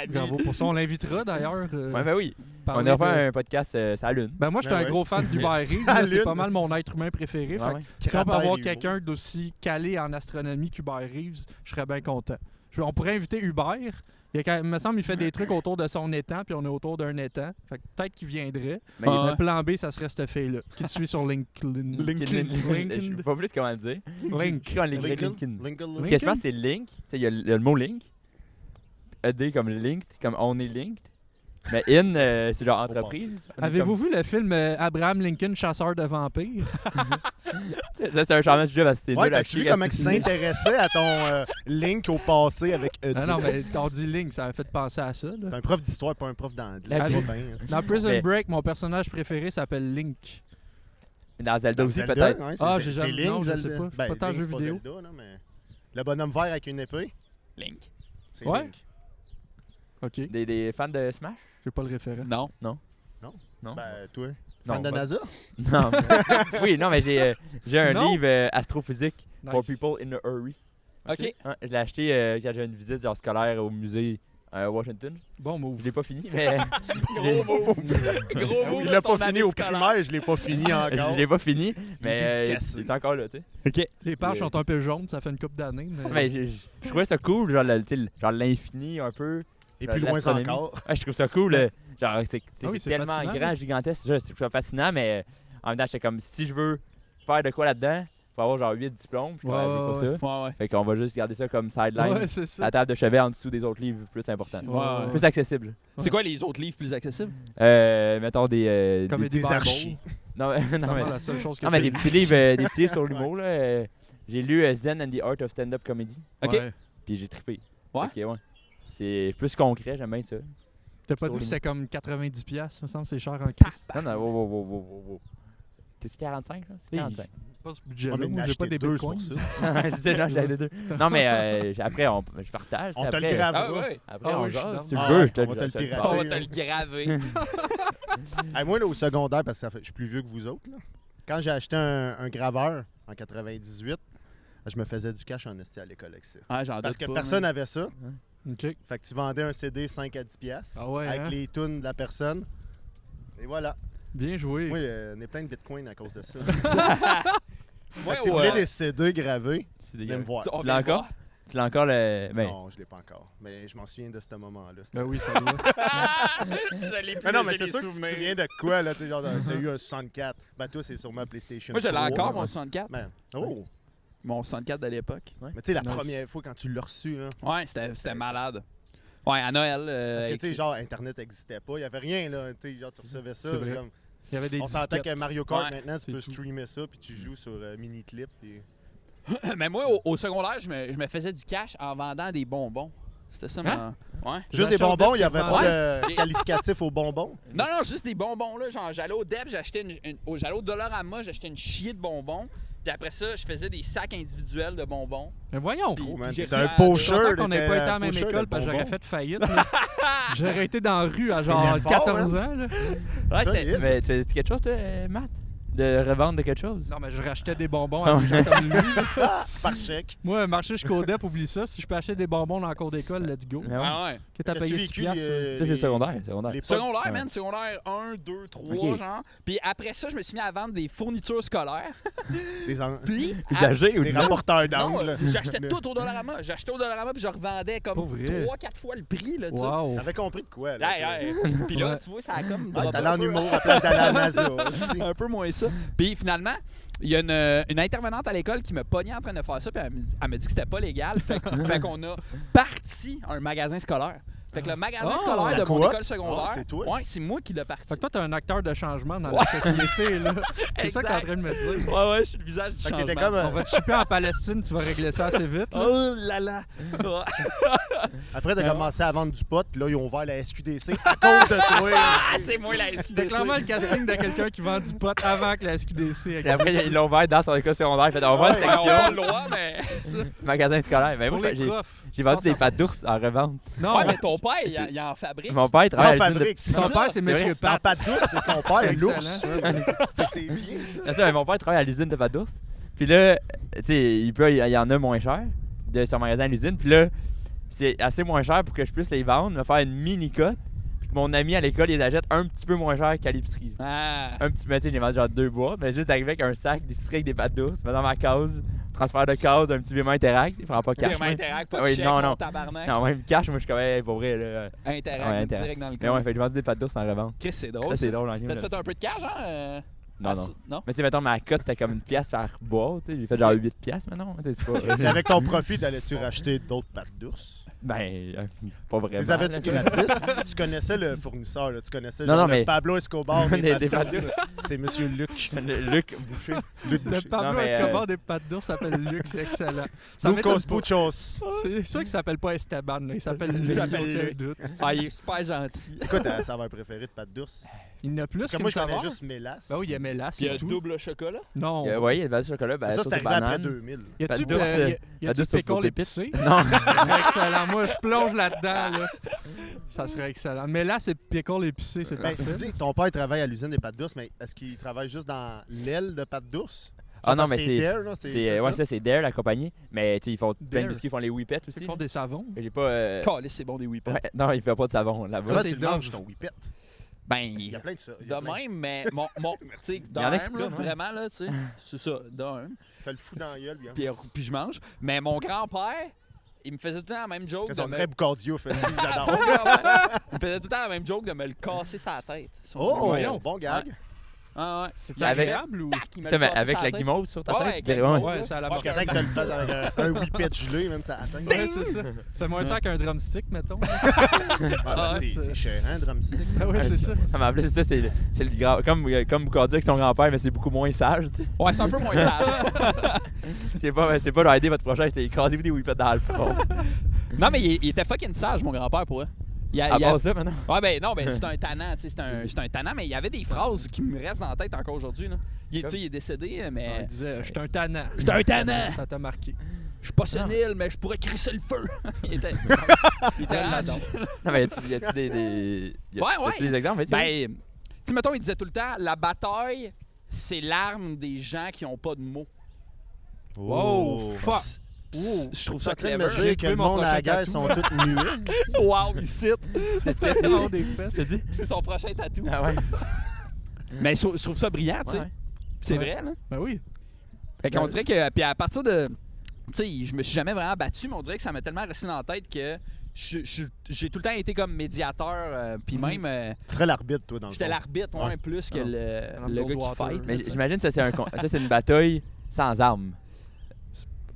Bravo pour ça. On l'invitera d'ailleurs. Ouais, ben oui. parler On a fait de- un podcast ça allume. Ben moi, j'étais Ben un ouais. gros fan d'Hubert Reeves. Ça là, C'est allume. pas mal mon être humain préféré. Fait que si on peut Cratère avoir et quelqu'un d'aussi calé en astronomie qu'Hubert Reeves, je serais bien content. On pourrait inviter Hubert. Il me semble qu'il fait des trucs autour de son étang, puis on est autour d'un étang. Fait que peut-être qu'il viendrait. Mais Ah. Le plan B, ça serait cette fille-là, qui te suit sur LinkedIn. Je sais pas plus comment le dire. Link. Écrit en LinkedIn. Lincoln. Parce que je pense que c'est Link. Tu sais, il y a le mot Link. ED comme Linked, comme on est Linked. Mais In, c'est genre entreprise. On est Avez-vous vu le film Abraham Lincoln, chasseur de vampires? comme- Ça, c'est un charmant sujet parce que c'est Ouais, nul à t'as-tu vu chier, comment il c'est- s'intéressait à ton link au passé avec Ed? Non, mais on dit Link, ça m'a fait penser à ça. là. C'est un prof d'histoire, pas un prof d'anglais. La Ça va vie. bien. Dans Prison Mais- Break, mon personnage préféré s'appelle Link. Dans Zelda aussi, Zelda, peut-être. ouais, Ah, c'est- j'ai c'est jamais- Link, non, je Zelda. sais pas. Ben, Pas tant Link, jeu c'est pas vidéo. Zelda, là, mais le bonhomme vert avec une épée, Link. c'est Ouais. Link. Ok, Des fans de Smash? j'ai pas le référent. Non. Non. Ben, toi, Non, fan de pas- NASA? Non. Oui, non, mais j'ai un Non. livre Astrophysique for Nice. people in a hurry. OK. Ouais, je l'ai acheté quand j'ai une visite genre scolaire au musée à Washington. Bon Je move. l'ai pas fini, mais Gros mot. Gros mot. Il de l'a ton pas fini année au scolaire. primaire, je l'ai pas fini encore. je l'ai pas fini, mais dédicacé. il est encore là, tu sais. Les pages sont un peu jaunes, ça fait une couple d'années. Mais je trouvais ça cool, genre tu sais, genre l'infini un peu. Et plus loin l'astronomie. encore. Ouais, je trouve ça cool. Genre, c'est Ah oui, c'est tellement fascinant. grand, gigantesque. Je trouve ça fascinant, mais en même temps, j'étais comme, si je veux faire de quoi là-dedans, il faut avoir genre 8 diplômes. Je Ouais, je veux pas ça. Ouais. Fait qu'on va juste garder ça comme sideline. Ouais, c'est ça. La table de chevet en dessous des autres livres plus importants. Ouais. Plus accessible. C'est quoi les autres livres plus accessibles? Mettons des. Comme des des Des Bible. archis. non, mais, C'est non, mais, vraiment la seule chose que non, mais j'ai des lue. petits livres, des petits livres sur l'humour. Là. J'ai lu Zen and the Art of Stand-Up Comedy. OK. Ouais. Puis j'ai trippé. Ouais? Fait que, ouais. C'est plus concret, j'aime bien ça. T'as pas Sur dit que les- c'était comme 90$, me semble, c'est cher en crise. Non, non, wow. T'es 45, là? C'est 45. C'est pas ce budget-là, Ouais, mais moi j'ai pas acheter des deux bitcoins. sur ça. C'était genre, j'avais les deux. Non, mais après, je partage. On te le après, gravera. Ah ouais. Après, Ah on oui, je suis jase. down. Si tu Ah le veux, ouais, je te on va te le je pirater. On va te le graver. Hey, moi, là, au secondaire, parce que je suis plus vieux que vous autres, là, quand j'ai acheté un graveur en 98, je me faisais du cash en esti à l'école avec ça. Ah, j'en Parce doute que pas, personne man. n'avait ça. OK. Fait que tu vendais un CD 5 à 10 piastres Ah ouais, avec hein? les tunes de la personne. Et voilà. Bien joué. Oui, on est plein de bitcoins à cause de ça. Ouais, Fait que si vous ouais. voulez des CD gravés, C'est venez me voir. On Tu vient l'as le voir. encore? Tu l'as encore le. Ben, Non, je l'ai pas encore. Mais je m'en souviens de ce moment-là. C'était- Ben oui, ça doit. Je l'ai plus, Mais non, mais j'ai c'est les sûr que tu te souvenirs. souviens de quoi, là. Tu sais, genre, t'as eu un 64. Ben, toi, c'est sûrement PlayStation. Moi, je l'ai 3. encore, mon 64. Ben, oh! Mon 64 de l'époque. Mais tu sais, la Nice. première fois quand tu l'as reçu, hein, Ouais, c'était malade. Ouais, à Noël. parce que tu sais, genre, Internet n'existait pas. Il n'y avait rien, là. Tu sais, genre, tu recevais ça. C'est vrai. Comme... Il y avait des On s'entend disquettes. que Mario Kart, Ouais, maintenant, tu c'est peux tout. streamer ça, puis tu joues sur mini-clip. Puis... Mais moi, au secondaire, je me faisais du cash en vendant des bonbons. C'était ça, Hein? Ouais. Juste des acheté au bonbons, Dep, il n'y avait des pas Ouais. de qualificatif aux bonbons. Non, juste des bonbons, là. Genre, j'allais au Dep, j'achetais j'allais au Dollarama, j'achetais une chier de bonbons. Puis après ça, je faisais des sacs individuels de bonbons. Mais voyons. Puis- Oh, man, j'ai c'est un réussi à- Je suis pocheur. content qu'on n'ait pas été à la même pocheur de école parce que j'aurais bonbons. fait faillite. là. J'aurais été dans la rue à genre T'es fort, 14 ans. Là. Ouais, Solide. c'était. Mais tu as quelque chose, toi, Matt? De revendre de quelque chose? Non, mais je rachetais des bonbons à des gens comme lui. là. Par chèque. Moi, marcher jusqu'au DEP, oublie ça. Si je peux acheter des bonbons dans le cours d'école, let's go. Mais ouais. Ah ouais. Que t'as T'as-tu payé 6 vécu piastres. Ça, c'est secondaire. Secondaire. les potes- Secondaire, Ouais. man. Secondaire 1, 2, 3, Ok. genre. Puis après ça, je me suis mis à vendre des fournitures scolaires. Des, Puis. Usagé ou des non? rapporteurs Non, d'angle. j'achetais tout au Dollarama. J'achetais au Dollarama puis je revendais Pas comme vrai. 3-4 fois le prix, là, tu sais. Wow. T'avais compris de quoi, là? Hey, hey. Puis là, Ouais. tu vois, ça a comme. Ah, drop t'allais un en peu. humour à place d'aller à la NASA aussi. Un peu moins ça. Puis finalement, il y a une intervenante à l'école qui me pognait en train de faire ça, puis elle me dit que c'était pas légal. Fait qu'on a parti un magasin scolaire. Fait que le magasin Ah, scolaire de la mon coop? école secondaire, Ah, c'est toi? ouais, c'est moi qui l'ai parti. Fait que toi, t'es un acteur de changement dans la société, là. C'est ça que t'es en Exact. train de me dire. Ouais, je suis le visage du Fait que changement. t'étais comme... On va te shipper en Palestine, tu vas régler ça assez vite. Là. Oh là là! Ouais. Après, t'as commencé à vendre du pot, puis là, ils ont ouvert la SQDC à cause de toi. Ah, c'est moi la SQDC. C'était clairement le casting de quelqu'un qui vend du pot avant que la SQDC Et existe. après, ils l'ont ouvert dans son école secondaire. Fait on va une Ouais, On a pas le section droit, mais. magasin scolaire. Ben, Pour moi, les j'ai profs. j'ai vendu pense des à- pâtes d'ours en revente. Non, Ouais, mais ton père, il en fabrique. Mon père En travaille à l'usine de- fabrique. son père, c'est C'est Monsieur vrai. En Pat. pâte douce, c'est son père, C'est l'ours. C'est bien. C'est ça, mais mon père travaille à l'usine de pâtes d'ours. Puis là, tu sais, il y en a moins cher de son magasin à l'usine. Puis là, c'est assez moins cher pour que je puisse les vendre, me faire une mini-cote. Puis que mon ami à l'école, il les achète un petit peu moins cher qu'à l'épicerie. Ah. Un petit peu, tu sais, j'ai vendu genre 2 boîtes, mais juste arrivé avec un sac d'épicerie avec des pâtes d'ours, mettre dans ma case, transfert de case, un petit virement Interact, il prend pas cash. Virement moi. Interact, pas Ah de oui, chèque, non, mon non. tabarnak. Non, même cash, moi je suis comme, hey, pour vrai, là. Interact, Ouais, Interact. direct dans le Mais ouais, compte. fait que j'ai vendu des pâtes d'ours en revente. Chris, c'est Ça, drôle. c'est drôle en game, T'as-tu là. fait un peu de cash, genre? Non, non. Non? Mais tu sais, mettons, ma cote, c'était comme une pièce par boîte, tu sais, j'ai fait genre 8 pièces maintenant. Tu sais, c'est pas. Et avec ton profit, t'allais-tu racheter d'autres pâtes d'ours? Ben, pas vraiment. Les avais-tu là. gratis? Tu connaissais le fournisseur, là. Tu connaissais Non, genre non, le mais- Pablo Escobar des Des pâtes pâtes d'ours. C'est Monsieur Luc. Luc Boucher. Luc Le Boucher. Pablo Non, mais, Escobar des pâtes d'ours s'appelle Luc, c'est excellent. Ça m'étonne Lucas pas. Buchos. C'est sûr qu'il s'appelle pas Esteban, là. Il s'appelle Luc, Il s'appelle aucun Luc. doute. Ah, il est super gentil. C'est quoi ta saveur préférée de pâtes d'ours? Il n'a plus Parce que qu'une moi, je connais saveur. juste Mélasse. Ben oui, il y a Mélasse, Puis il y a c'est tout. double chocolat. Non. Ouais, il y a le base de chocolat, ben, Ça, c'est sauce arrivé banane. après 2000. Y a-tu Pâtes d'ours, y a-tu d'ours sur pickle vos pépites. épicé? Non. Ça serait excellent. Moi, je plonge là-dedans, là. Ça serait excellent. Mais là, c'est pickle épicé, c'est Ben, parfait. tu dis, ton père travaille à l'usine des pâtes d'ours, mais est-ce qu'il travaille juste dans l'aile de pâtes d'ours? Ah non, Genre, mais c'est. Dare, là, C'est ouais, ça, c'est Dare, la compagnie. Mais tu sais, ils font plein Dare. de biscuits, ils font les whippets Ils aussi. font des savons. J'ai pas. Calisse, c'est bon des whippets. Ouais, non, il fait pas de savon là-bas. Comment c'est tu le Dove. manges, ton whippet? Ben, Il y a plein de ça. Il y de a plein. même, mais mon tu sais, Il y en a qui de même, là, prennent, ouais. vraiment, là, tu sais, c'est ça, de même. T'as le fou dans la gueule, bien. Puis je mange. Mais mon grand-père, il me faisait tout le temps la même joke. On de dirait me... Boucardio, fait j'adore. Il me faisait tout le temps la même joke de me le casser sa tête. Oh, Voyons. bon gag. Ah ouais. C'est Mais avec- agréable ou? Tac, il me Ça, le mais cassait avec sa la tête. guimauve sur ta Ouais, tête. avec Direct, la ouais. guimauve. Ouais, c'est à la Ouais, marque. C'est vrai que tu le fasses avec un whippet gelé, même, ça atteint. Ouais, c'est ça. Tu fais moins ça qu'un drumstick, mettons. Ah, c'est- c'est cher, hein, drumstick. Ben oui, c'est ça. Ça m'a appelé, c'est ça, c'est le grand. Comme Boucardio avec son grand-père, mais c'est beaucoup moins sage, tu sais. Ouais, c'est un peu moins sage. C'est pas genre aider votre prochain, c'était écrasez-vous des whippets dans le front. Non, mais il était fucking sage, mon grand-père, pour eux. À part ça, maintenant. Ouais, ben non, ben c'est un tannant, tu sais, c'est un tannant, mais il y avait des phrases qui me restent dans la tête encore aujourd'hui, là. Tu sais, il est décédé, Il mais... disait, je suis un tannant. J'étais un tannant! Ça t'a marqué. Je suis pas sénile, mais je pourrais crisser le feu! Il était... il était rage. Non, mais y a-tu des. Ouais. des exemples, mais tu sais? Ben, tu sais, mettons, il disait tout le temps, la bataille, c'est l'arme des gens qui ont pas de mots. Wow, fuck. Je trouve Tu es ça en train de clever. me dire que le mon monde à la prochain guerre tatou. sont tous muets? Wow, il cite. Non, des fesses. T'as dit? C'est son prochain tatou. Ah ouais. Mais je trouve ça brillant, tu sais. Ouais. C'est Ouais. vrai, là. Ben oui. Fait qu'on dirait que, puis à partir de, tu sais, je me suis jamais vraiment battu, mais on dirait que ça m'a tellement resté dans la tête que j'ai tout le temps été comme médiateur, puis même, Tu serais l'arbitre, toi, dans le j'étais fond. l'arbitre, ouais, Ouais. plus que Ah. le Madame gars qui Goldwater. fight. Mais là, tu sais. j'imagine que ça, c'est une bataille sans armes.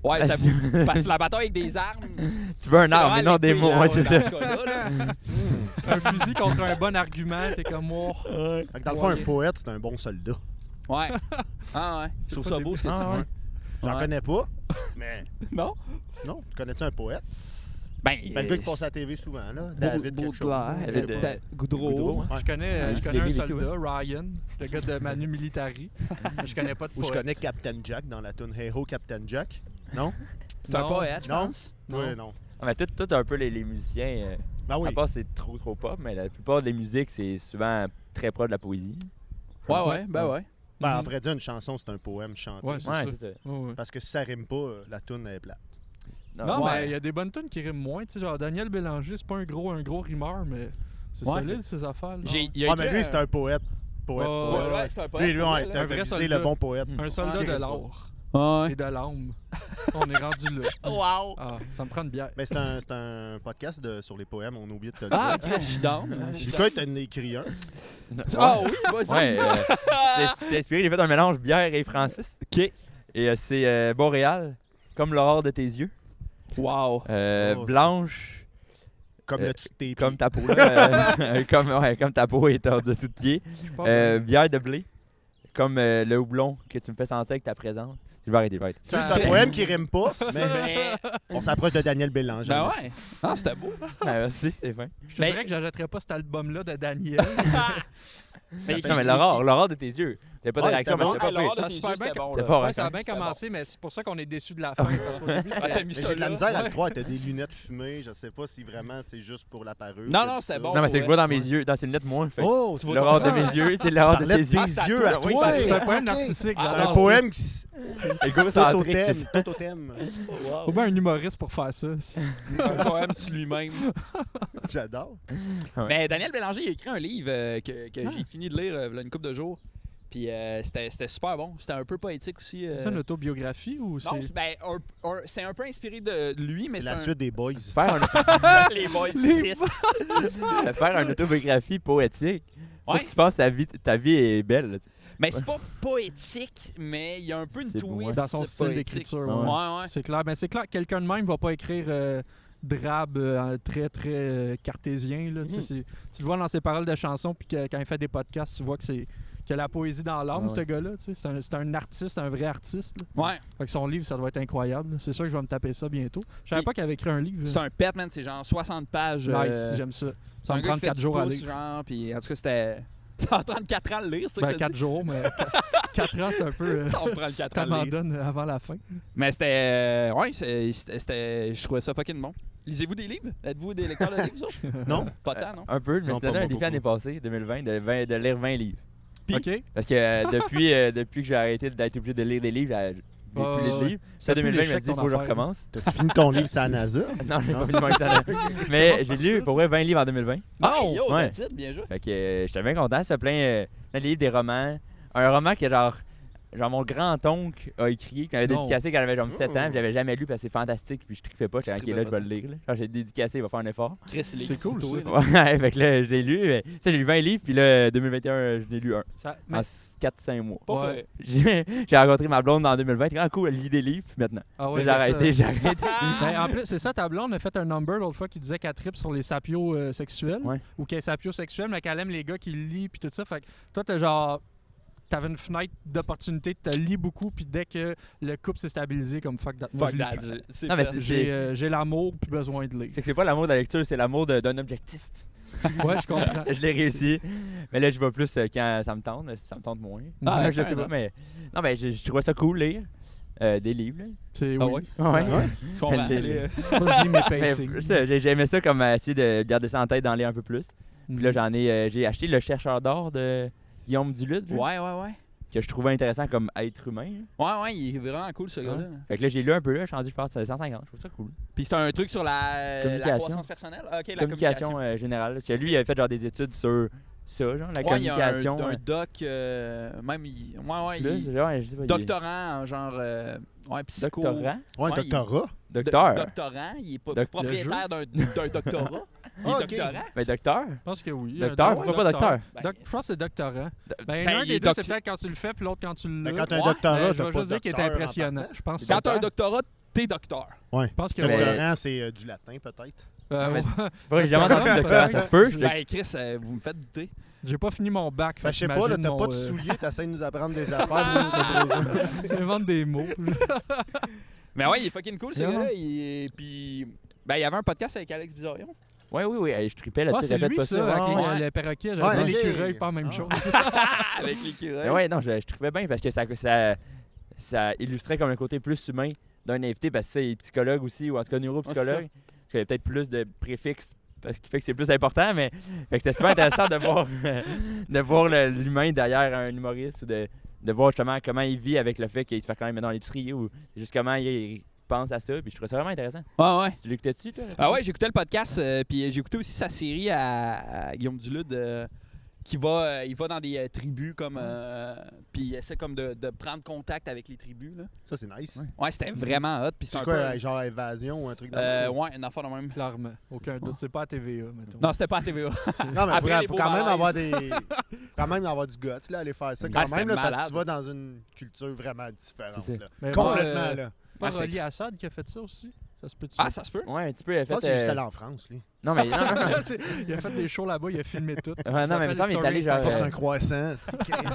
Ouais, Parce j'avoue. Parce que la bataille avec des armes. Tu veux un c'est arme, mais vraiment non des l'épée, mots, là, ouais, c'est dans ça. ce cas-là, là. Un fusil contre un bon argument, t'es comme moi. Fait que dans le fond, un poète, c'est un bon soldat. Ouais. Ah ouais. Je trouve ça beau ce que tu Ah, dis. ouais. J'en Ouais. connais pas, mais Non? non. Tu connais-tu un poète? Ben, Ben, le gars qui passe à la TV souvent, là. David quelque chose. David, Goudreau. Goudreau, hein. Je connais je un l'ai vu et soldat, Ryan, le gars de Manu Militari. Je connais pas de Ou je poète. connais Captain Jack dans la tune Hey Ho, Captain Jack. Non? C'est un Non. poète, je Non. pense. Non. Oui, non. Ah, mais tout un peu les musiciens. Ben oui. À part c'est trop pop, mais la plupart des musiques, c'est souvent très proche de la poésie. Ouais, ben ouais. Ben, en Mhm. vrai dire, une chanson, c'est un poème chanté. Ouais, c'est Ouais, ça. c'est ça. Ouais, ouais. Parce que si ça rime pas, la tune est plate. Non, ouais. mais il y a des bonnes tunes qui riment moins. Tu sais, genre Daniel Bélanger, c'est pas un gros rimeur, mais c'est Ouais. solide ses affaires. là. Il a Ouais, mais écrit lui, c'est un poète. Poète. Ouais, poète. Ouais, c'est un poète. Lui, ouais, t'as Un vrai visé soldat. le bon poète. Un soldat Qui de rime pas. l'art Ouais. et de l'âme. On est rendu là. Wow. Ah, ça me prend une bière. Mais c'est un podcast sur les poèmes, on a oublié de te le Ah, dire. ok, je suis down. Lucas, t'en as écrit un. Ah oui, vas-y. Ouais, c'est inspiré, j'ai fait un mélange bière et Francis. Ok. Et c'est Boréal, comme l'aurore de tes yeux. Wow. Oh. Blanche, Comme le dessus de tes pieds. comme ta peau, là, comme ta peau est en dessous de pied. Je suis pas Bière de blé, comme le houblon que tu me fais sentir avec ta présence. Je vais arrêter, C'est juste un poème qui rime pas, mais Mais... on s'approche de Daniel Bélanger. Ben ouais. Ah, c'était beau. Merci, c'est fin. Je te Mais- dirais que j'achèterais pas cet album-là de Daniel. Non, mais l'aurore de tes yeux. T'avais pas de Ouais, réaction, c'était mais bon. c'était pas Alors, pire. Ça a super bien bon. C'est là. fort, Ouais, hein, ça a quand bien même. commencé, mais c'est pour ça qu'on est déçu de la fin. Parce qu'au début, Ah, t'as c'était... mis Mais ça j'ai de la là. misère à le Ouais. croire, t'as des lunettes fumées, je sais pas si vraiment c'est juste pour la parure. Non, que non, tu c'était ça. bon. Non, mais c'est que je vois dans mes Ouais. yeux, dans ses lunettes, moi. Fait. Oh, C'est l'aurore de mes yeux, c'est l'aurore de tes parlais de yeux. tes yeux à oui, toi. parce que C'est un Ok. poème narcissique. Ah, C'est j'adore un ça. poème qui s- Égocentrique, c'est tout ça. au thème. Faut bien un humoriste pour faire ça. Un poème sur lui-même. J'adore. Mais Daniel Bélanger, il a écrit un livre que j'ai fini de lire il y a une couple de jours. Puis c'était super bon. C'était un peu poétique aussi. C'est une autobiographie ou Non, c'est... ben, c'est un peu inspiré de lui, mais C'est c'est la suite des Boys. Les Boys 6. Faire une autobiographie poétique. Faut Ouais. que tu penses que ta vie est belle. là, tu sais. Mais c'est pas poétique, mais il y a un peu une C'est beau, twist. hein. Dans son style poétique. d'écriture. Ouais. Ouais, ouais. C'est clair. Ben, c'est clair que quelqu'un de même va pas écrire drabe, très, très cartésien. Là. Tu sais, tu le vois dans ses paroles de chansons, puis quand il fait des podcasts, tu vois que c'est qu'il y a la poésie dans l'âme, Ouais, ce gars-là. Tu sais. C'est un artiste, un vrai artiste. Là. Ouais. Fait que son livre, ça doit être incroyable. là. C'est sûr que je vais me taper ça bientôt. Je savais Puis- pas qu'il avait écrit un livre. C'est un pet, man. C'est genre 60 pages. Nice, j'aime ça. C'est Ça un me gars prend qui fait 4 du jours à pouce, lire. genre, puis en tout cas, c'était... Ça va prendre 4 ans à le lire, ça. Ben, que t'as 4 jours, mais 4 ans, c'est un peu... dit? Ça va prendre 4 ans à le lire. T'abandonnes avant la fin. Mais c'était... ouais, c'était... Je trouvais ça fucking bon. Lisez-vous des livres? Êtes-vous des lecteurs de livres, vous autres? Non? Pas tant, non? Un peu, mais Non, c'était pas un moi, défi pas l'année passée, 2020, de lire 20 livres. Puis- OK? Parce que depuis que j'ai arrêté d'être obligé de lire des livres, j'ai plus Ah, lu de ouais. livres. Ça C'est pue 2020, je me l'échec, dis, il ton faut que je affaire. recommence. T'as-tu fini ton livre sur la NASA? Non, j'ai Non. pas fini mon examen. Mais j'ai lu pour vrai 20 livres en 2020. Ah, yo, Ouais. that's it, bien joué. Fait que j'étais bien content. C'est plein de livres, des romans. Un roman que genre mon grand-oncle a écrit, qui avait Non. dédicacé quand j'avais genre 7 ans, Oh. puis j'avais jamais lu parce que c'est fantastique, puis je trippais pas. J'étais Tu ok, là, je trippais vais le lire. Là. Genre, j'ai dédicacé, il va faire un effort. Chris, il est C'est cool, photo, ça. là. Ouais, fait que là, je l'ai lu. Mais, tu sais, j'ai lu 20 livres, puis là, 2021, je l'ai lu un. Mais- En 4-5 mois. Pas Ouais. vrai. J'ai rencontré ma blonde en 2020. Très cool, elle lit des livres, puis maintenant. Ah ouais, Là, c'est ça. j'ai arrêté. Ben, en plus, c'est ça, ta blonde a fait un number l'autre fois qui disait qu'elle tripe sur les sapios sexuels. Ouais. Ou qu'elle est sapiosexuelle, mais qu'elle aime les gars qui lisent puis tout ça. Fait que toi, t'as genre. T'avais une fenêtre d'opportunité, tu lis beaucoup, puis dès que le couple s'est stabilisé, comme fuck that. Moi, Fuck je lis that. plus. C'est Non, mais fait. J'ai l'amour, puis besoin de lire. C'est que c'est pas l'amour de la lecture, c'est l'amour d'un objectif. Ouais, je comprends. Je l'ai réussi. Mais là, je vais plus quand ça me tente, si ça me tente moins. Ah, Je sais pas, mais. Non, mais je trouvais ça cool lire. Des livres, là. C'est Ah oui. ouais? Ouais. Je comprends. Elle Allez, Moi, je lis mes Mais pacings. ça, j'ai aimé ça comme essayer de garder ça en tête, d'en lire un peu plus. Puis là, j'ai acheté Le Chercheur d'or de Guillaume Duluth, là, Ouais. que je trouvais intéressant comme être humain. là. Ouais, il est vraiment cool, ce gars-là. Fait que là, j'ai lu un peu, là, je suis rendu, je pense, à 150. Je trouve ça cool. Puis c'est un truc sur la Communication. croissance personnelle? Ah, OK, la Communication générale. Parce que lui, il avait fait genre des études sur ça, genre, la Ouais, il y a communication. un doc, même, ouais, plus, genre, je sais pas. il est doctorant en genre, ouais, psycho. Doctorant? Ouais, un Ouais, doctorat. Docteur. Doctorant, il est pas Doc- propriétaire d'un doctorat. Il est Ah, ok. doctorant. Ben, docteur. Je pense que oui. Docteur, pourquoi pas docteur? Ben, Je pense que c'est doctorant. Ben, Ben, l'un il des est deux, c'est doc- peut-être quand tu le fais, puis l'autre quand tu Mais l'as. quand t'as un Ouais, doctorat, je t'as vais pas juste dire qu'il est docteur en impressionnant. partant. Je pense que Quand t'as un doctorat, T'es docteur. Ouais. Je pense que... Mais- Doctorant, c'est du latin, peut-être. ouais. Ouais, j'ai jamais entendu de doctorat, ça se peut. Ben, Chris, vous me faites douter. J'ai pas fini mon bac. Fait, je sais pas, là, t'as pas de souliers, t'essaies de nous apprendre des affaires. Invente des mots. Mais ouais, il est fucking cool, ce Ouais. gars-là. Puis, ben, il y avait un podcast avec Alex Bizarion. Oui, je tripais Ah, là-dessus, c'est répète lui, pas ça, ça. avec Ouais. les perroquets. Ouais, J'avais dit ok. l'écureuil, pas la même Ah. chose. Avec l'écureuil. Mais ouais, non, je tripais bien parce que ça illustrait comme un côté plus humain d'un invité parce que c'est psychologue aussi, ou en tout cas neuropsychologue. Ouais, Parce qu'il y a peut-être plus de préfixes parce qu'il fait que c'est plus important, mais fait que c'était super intéressant de voir l'humain derrière un humoriste ou de voir justement comment il vit avec le fait qu'il se fait quand même mettre dans l'épicerie ou juste comment il pense à ça. Puis je trouvais ça vraiment intéressant. Ouais. Tu l'écoutais dessus, toi? Ah ouais, j'ai écouté le podcast, puis j'ai écouté aussi sa série à Guillaume Dulude, il va dans des tribus comme, puis il essaie comme de prendre contact avec les tribus là. Ça, c'est nice. Ouais, c'était vraiment hot. Puis C'est un quoi, peu, genre évasion ou un truc de même? ouais, une affaire de même. Clairement. Aucun doute. C'est pas à TVA, mettons. Non, c'était pas à TVA. Non, mais Après les faut beaux quand même malaises. avoir quand même avoir du guts, là, aller faire ça. Quand c'était même, là, parce que malade. tu vas dans une culture vraiment différente. C'est ça. Là. Mais Complètement, là. Pas Ah, c'était- Rolly Assad qui a fait ça aussi. Ça se peut-tu? Ah, ça se peut. Ouais, un petit peu. Il a Je pense fait. que c'est juste allé en France, lui. Non, mais. Non, Il a fait des shows là-bas, il a filmé tout. Ouais, non, mais il me semble qu'il est allé genre. Ça, c'est un croissant. C'est Chris.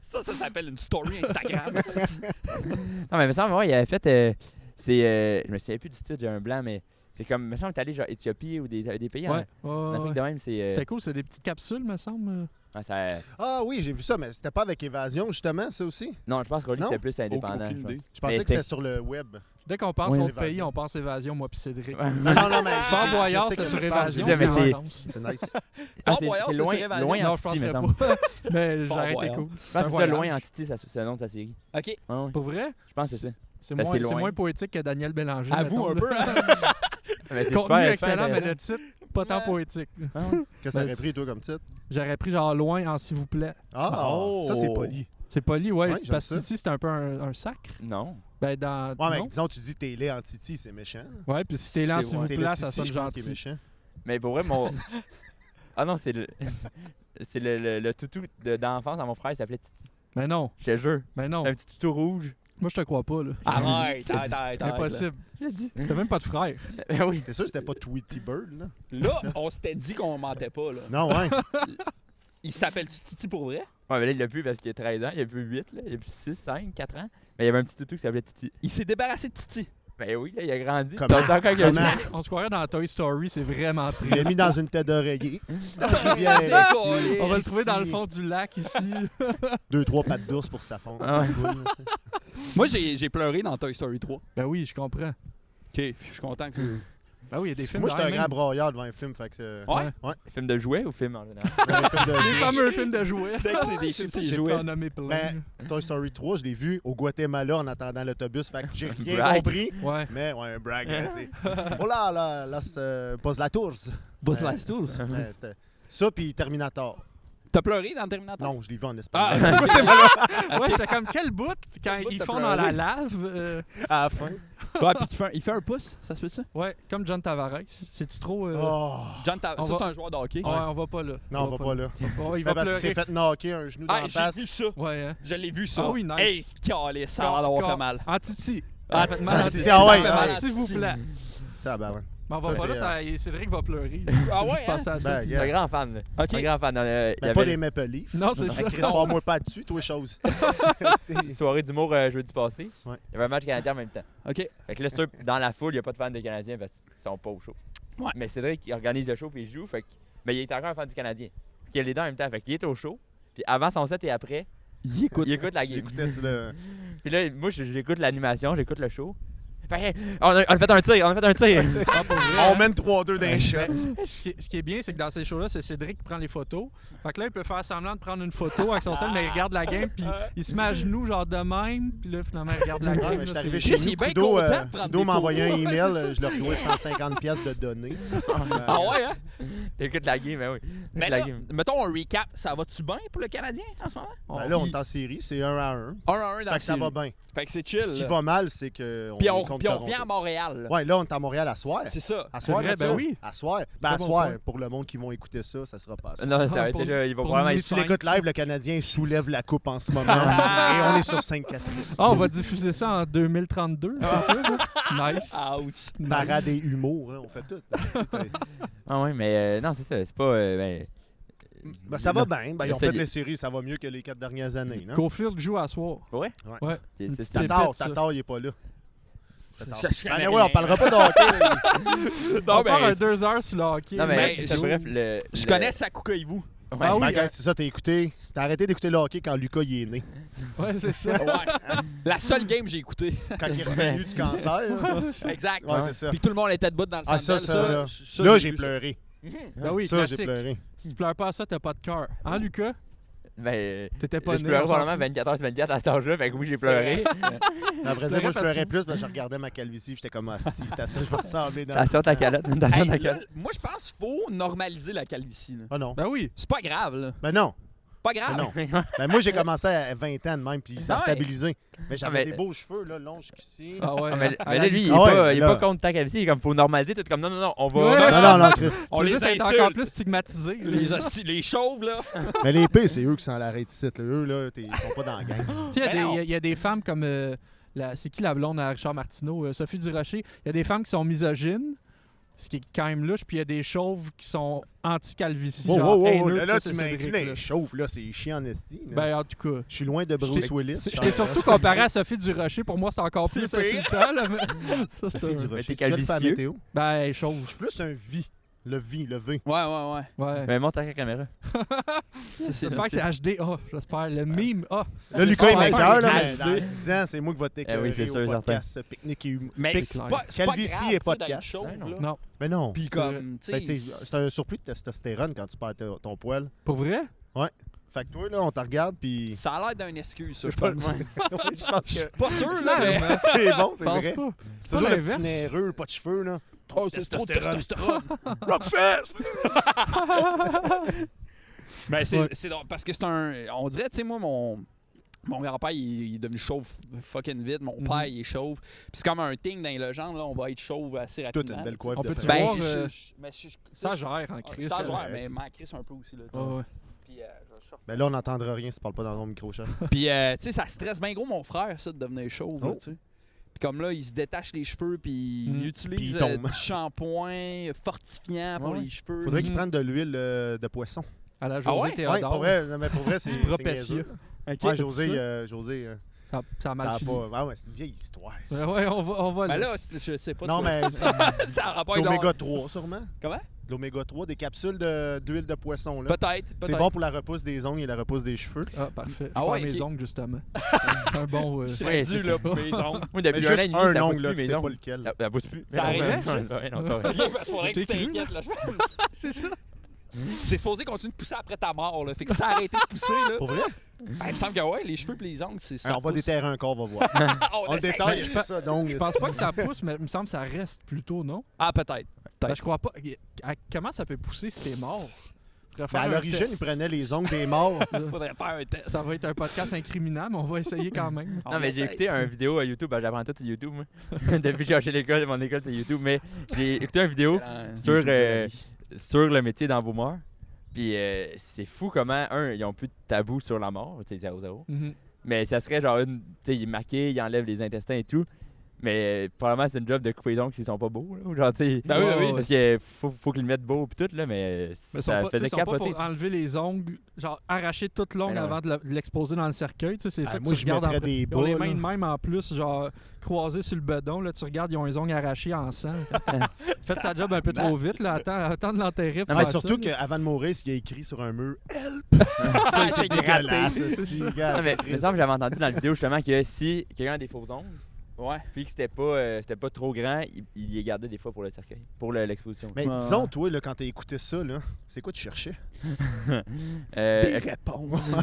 Ça s'appelle une story Instagram. Non, mais il me semble, ouais, il avait fait. Je me souviens plus du titre, j'ai un blanc, mais c'est comme. Il me semble que t'es allé genre Éthiopie ou des pays Ouais, en ouais, Afrique ouais. de même, c'est. C'était cool, c'est des petites capsules, me semble. Ouais, ça... Ah oui, j'ai vu ça, mais c'était pas avec Évasion, justement, ça aussi. Non, je pense que Rolly Non? c'était plus indépendant. Aucune je pense. idée. Je pensais Mais que c'était sur le web. Dès qu'on pense Ouais, autre pays, Évasion. on pense Évasion, moi puis Cédric. Ouais. Non, mais Fort je Boyard, sais c'était que sur tu parles, Évasion. je sais, mais en c'est- France. C'est nice. Ah, Fort Boyard, c'est c'est loin, sur Évasion? loin Non, en je Titi, me penserais semble. pas. Mais Fort j'aurais été Boyard. cool. Je pense que c'est ça, loin en Titi, c'est le nom de sa série. OK. Ouais, ouais. Pour vrai, Je pense que c'est ça. c'est Ben, moins, c'est c'est loin. moins poétique que Daniel Bélanger. Avoue mettons, un peu, là. hein? Mais c'est Contenu super excellent, mais intéressant. le titre, pas tant Ouais. poétique. Ah ouais. Qu'est-ce que Ben, t'aurais pris, toi, comme titre? J'aurais pris genre loin en s'il vous plaît. Ah, Oh. ça, c'est poli. C'est poli, ouais. Ouais, j'aime parce que ça. Titi, c'est un peu un sacre. Non. Ben, dans. Ouais, mais non? disons, tu dis t'es laid en Titi, c'est méchant. là. Ouais, puis si t'es là, C'est- s'il vous C'est plaît, le ça Titi, sonne je pense, qui est gentil. méchant. Mais pour vrai, mon. Ah non, c'est le. C'est le toutou d'enfance à mon frère, il s'appelait Titi. Mais non, Je te jure. mais non. Un petit toutou rouge. Moi, je te crois pas, là. Arrête. Impossible. Je l'ai dit. T'as même pas de frère. Ben oui. T'es sûr que c'était pas Tweety Bird, là? Là, on s'était dit qu'on mentait pas, là. Non, ouais. Il s'appelle-tu Titi pour vrai? Ouais, mais là, il l'a plus parce qu'il a 13 ans. Il a plus 8, là. Il a plus 6, 5, 4 ans. Mais il y avait un petit toutou qui s'appelait Titi. Il s'est débarrassé de Titi. Ben oui, là, il a grandi. Comment? T'as encore qu'il a Comment? On se croirait dans Toy Story, c'est vraiment Il l'a triste. mis dans une tête d'oreiller. Dans la rivière. On va le trouver dans le fond du lac ici. 2-3 pattes d'ours pour sa fonte. Ah ouais. C'est cool, là, ça. Moi, j'ai pleuré dans Toy Story 3. Ben oui, je comprends. OK, je suis content que... Ben oui, il y a des films Moi, j'étais un de grand même. braillard devant un film, fait que Ouais? Film de jouets ou film en général? un film de Les fameux films de jouets. Dès que c'est des Je sais films, pas, c'est j'ai jouets. pas en nommé plein. Ben, Toy Story 3, je l'ai vu au Guatemala en attendant l'autobus, fait que j'ai rien Brag. compris. Ouais. Mais ouais, un brag, hein, c'est... Oh là là, là, c'est Buzz Latours. Buzz Ouais. Lightyear. Ouais, c'était ça, puis Terminator. T'as pleuré dans Terminator? Non, je l'ai vu en Ah, Espagne. Ouais, j'étais comme quel bout quand bout ils t'as font pleuré? dans la lave. À la fin. ouais, puis il fait un pouce, ça se fait ça? Ouais, comme John Tavares. C'est-tu trop. Oh. John, On ça, va- c'est un joueur de hockey. Ouais, on va pas là. Non, on va pas là. Oh, il Ben, va parce qu'il s'est pleurer. fait knocker un genou dans Ah, la j'ai face. vu ça. Ouais, hein. Je l'ai vu ça. Ah oui, nice. Hey, calé, ça a l'air d'avoir fait mal. En Titi. Ah, Ça fait mal en Titi, Titi, ah ça ouais, fait mal, ouais. s'il vous plaît. Tabarouette. Mais on va Ça, pas là, c'est, Cédric va pleurer. Ah ouais, Je pensais à ça. Ben, puis- Je suis un yeah. grand fan. Là. OK. Un grand fan. Il y Ben, avait pas des Maple Leafs. Non, c'est ça. Chris, pas pas dessus, toi, chose. une soirée d'humour jeudi passé. Ouais. Il y avait un match canadien en même temps. OK. Fait que là, sûr, dans la foule, il n'y a pas de fans des Canadiens parce qu'ils sont pas au show. Ouais. Mais Cédric, il organise le show puis il joue. Fait que... Mais il est encore un fan du Canadien. Fait qu'il a les deux en même temps. Fait qu'il est au show. Puis avant son set et après, il écoute la game. J'écoutais sur le... Puis là, moi, j'écoute l'animation, j'écoute le show. Fait que, on a fait un tir, Ah, pour vrai, On hein. mène 3-2 d'un shot. Ce qui est bien, c'est que dans ces shows-là, c'est Cédric qui prend les photos. Fait que là, il peut faire semblant de prendre une photo avec son sel, mais il regarde la game, puis il se met à genoux, genre de même, puis là, finalement, il regarde la Ouais, game. mais là, je suis c'est- arrivé Chris, chez il est nous, bien Kudo, content de prendre Kudo des m'a envoyé un photos. email, Ouais, c'est ça. je leur dois 150 pièces de données. Ah ouais, hein? T'écoutes la game, ben oui. Mais la là, game. mettons un recap. Ça va-tu bien pour le Canadien en ce moment? Ben là, on est en série, c'est 1-1. 1-1 dans Fait la que ça va série. bien. Fait que c'est chill. Ce qui là. va mal, c'est qu'on Puis est on contre Puis on Toronto. revient à Montréal. là. Ouais, là, on est à Montréal à soir. C'est ça. À soir, vrai, Mathieu? ben oui. À soir. Ben, à Très bon soir, point. pour le monde qui vont écouter ça sera pas ça. Non, ça va être pour- déjà. Ils vont pour probablement. Si tu l'écoutes live, le Canadien soulève la coupe en ce moment. Et on est sur Sainte-Catherine. Ah, on va diffuser ça en 2032, c'est ça? là? Nice. Ouch. Parade et humour, hein, on fait tout. Ah ouais, mais non, c'est ça. C'est pas. Ben, ça va bien. Ben, ils ont Essaye. fait les séries, ça va mieux que les 4 dernières années. Non? Cofield joue à soir. Ouais? Ouais. C'est Une ça. petite Tatar, ça. Tatar, il est pas là. Tatar. Je connais Ben, ouais, on rien. parlera pas de hockey. On Non, part mais un 2 heures sur le hockey. Non, mais Mais c'est bref, je connais Sakuka Ivu. Ouais. Ah oui, Ben, c'est ça, t'as arrêté d'écouter le hockey quand Lucas y est né. Ouais, c'est ça. Ouais. La seule game que j'ai écoutée. Quand il est revenu du cancer. hein. Ouais, c'est ça. Exact. Ouais, c'est ça. Puis tout le monde était debout dans le Ah, sandal. ça, là. ça, Là, j'ai vu pleuré. Ben oui, Ça, j'ai classique. pleuré. Si tu pleures pas à ça, t'as pas de cœur. Hein, Lucas? Ben, T'étais pas je né, pleurais on s'en probablement fout. 24 heures sur 24 à cet âge-là, fait que oui, j'ai pleuré. Après ça, vrai, moi, je parce pleurais que- plus parce que je regardais ma calvitie. J'étais comme, asti, c'est à ça, je vais ressembler dans Attention ta calotte, attention Hey, ta là, calotte. moi, je pense qu'il faut normaliser la calvitie. là. Ah non. Ben oui. C'est pas grave, là. Ben non. Pas Ben grave. non. Ben moi, j'ai commencé à 20 ans de même, puis ça a Ah ouais. stabilisé. Mais j'avais mais- des beaux cheveux, là, longs jusqu'ici. Ah ouais. Ah, mais à mais la là, lui, il est Ah ouais, pas- il est là. pas contre ta calvitie, il est comme faut normaliser, tout comme non, on va. Ouais. Non, Chris. On Tu veux les juste être insulte. encore plus stigmatisé. Les chauves, là. Mais les P, c'est eux qui sont à l'arrêt ici. Là. Eux, là, ils sont pas dans la gang. Tu sais, Ben non. il y a des femmes comme. C'est qui la blonde à Richard Martineau? Sophie Durocher. Il y a des femmes qui sont misogynes, ce qui est quand même louche, puis il y a des chauves qui sont anti-calvitie. Wow, genre wow, wow, haineux, là, tout tu ça, c'est m'inclus Cédric, les là. chauves, là, c'est chiant en esti. là. Ben, en tout cas. Je suis loin de Bruce Willis. Je t'ai surtout comparé à Sophie Durocher. Pour moi, c'est encore plus C'est pire. insultant. Là, mais... ça, c'est Sophie un- Durocher, t'es tu le fais à calvicieux. météo. Ben, chauve. Je suis plus un V. Le V. Ouais, ouais, ouais. Ouais. Mais monte ta caméra. J'espère que c'est HD. Ah, j'espère. Le mime. Ah. Là, Lucas, il Ouais, m'écoeure, là, ouais. mais dans 10 ans, c'est moi qui vais t'écœurer oui, c'est sûr, au podcast pique-nique et humour. Mais C'est c'est clair. pas, c'est pas Calvitie grave, et tu sais, podcast. d'être chauve, Ouais, là. Non. Mais non. Puis comme, tu Ben, sais... c'est un surplus de testostérone quand tu perds ton poil. Pour vrai? Fait que toi, là, on te regarde, puis... Ça a l'air d'une excuse, ça, je pas- pense. Oui, je pense que Pas sûr, là, mais... c'est bon, c'est Pense vrai. pas. C'est pas toujours le l'inverse. petit nerveux, pas de cheveux, là. Trop de Trop de testostérone. testostérone. Rockfest! Ben, Ouais. c'est drôle, parce que c'est un... On dirait, tu sais, moi, mon grand-père, il est devenu chauve fucking vite. Mon père, il est chauve. Puis c'est comme un thing dans les légendes, là. On va être chauve assez Toi, rapidement. t'as une belle là, coiffe On de peut-tu frère. Ben, voir, ça Ça gère en crise. Ça ça. gère, mais m'en crisse un peu aussi, là, tu sais. Ouais, ouais. Puis, je vais sortir. Ben là, on n'entendra rien si tu parles pas dans ton micro-chat. Puis, tu sais, ça stresse bien gros mon frère, ça, de devenir chauve, là, Oh. tu sais. Puis comme là, il se détache les cheveux, puis il Mm. utilise Puis il tombe. du shampoing fortifiant pour Ouais. les cheveux. Faudrait qu'il Mhm. prenne de l'huile de poisson. À la Ah José ouais? Ouais, Théodore. pour vrai, non, mais pour vrai, c'est Du c'est Propecia. niaiseux. Ok. Ouais, c'est José, ça? José, Ça a ça mal a fini. pas... Ah ouais, c'est une vieille histoire. ça. Ouais, on va Ben là. là, je sais pas. Non, trop. mais ça a rapport avec l'oméga 3, sûrement. Comment? L'oméga 3, des capsules d'huile de poisson, là. Peut-être. C'est bon pour la repousse des ongles et la repousse des cheveux. Ah, parfait. Ah Je ouais, perds mes ok. ongles, justement. c'est un bon... Je Ouais, serais c'est dû, là, ça. pour mes ongles. Moi, Mais depuis juste un an et demi, un ça ongle, pousse là, plus, tu mes sais pas ongles. lequel. Ça pousse plus. Ça arrivait, Ouais, non, ça va. Il faudrait que tu T'es cru, t'inquiètes, là, je pense. C'est ça. C'est supposé continuer de pousser après ta mort, là. Fait que ça a arrêté de pousser, là. Pour vrai? Ben, il me semble que ouais, les cheveux et les ongles, c'est ça. Alors, on va pousse. déterrer un corps, on va voir. On le essaye. détaille, Ben, je ça, donc. Je pense pas que ça pousse, mais il me semble que ça reste plutôt, non? Ah, peut-être. Ben, je crois pas. Comment ça peut pousser si t'es mort? Faudrait Ben, faire à un l'origine, test. il prenait les ongles des morts. Faudrait faire un test. Ça va être un podcast incriminant, mais on va essayer quand même. On Non, mais j'ai essaye. écouté une vidéo à YouTube. Ben, j'apprends tout sur YouTube, moi. Depuis que j'ai lâché l'école, mon école, c'est YouTube. Mais j'ai écouté une vidéo sur, YouTube de la vie. sur le métier d'embaumeur. Puis c'est fou comment, ils ont plus de tabou sur la mort. Tu sais, 0-0. Mhm. Mais ça serait genre une. Tu sais, il maquille, il enlève les intestins et tout. Mais probablement, c'est une job de couper les ongles s'ils sont pas beaux. Là, ou genre, tu sais. Ben oui, oui, Parce qu'il faut qu'ils le mettent beau et tout, là. Mais Mais ça sont pas, faisait sont pas capoter. pour enlever les ongles, genre arracher toute l'ongle Mais non. avant de l'exposer dans le cercueil. Tu sais, c'est Ah, ça que moi, tu je regardes. mettrais des Ils ont les bas, mains là. de même en plus, genre croisées sur le bedon. Là, tu regardes, ils ont les ongles arrachés en sang. Faites sa job un peu trop vite. Là. Attends de l'enterrer. pour Non, mais faire surtout ça, là. qu'avant de mourir, s'il y a écrit sur un mur Help! Ça, c'est dégueulasse. c'est c'est ça. gars, Non, mais c'est il me semble que j'avais entendu dans la vidéo justement que si quelqu'un a des faux ongles, Ouais. puis que c'était pas trop grand, il les gardait des fois pour le cercueil, pour l'exposition. Mais Ouais. disons, toi, là, quand t'as écouté ça, là, c'est quoi tu cherchais? Euh, réponses.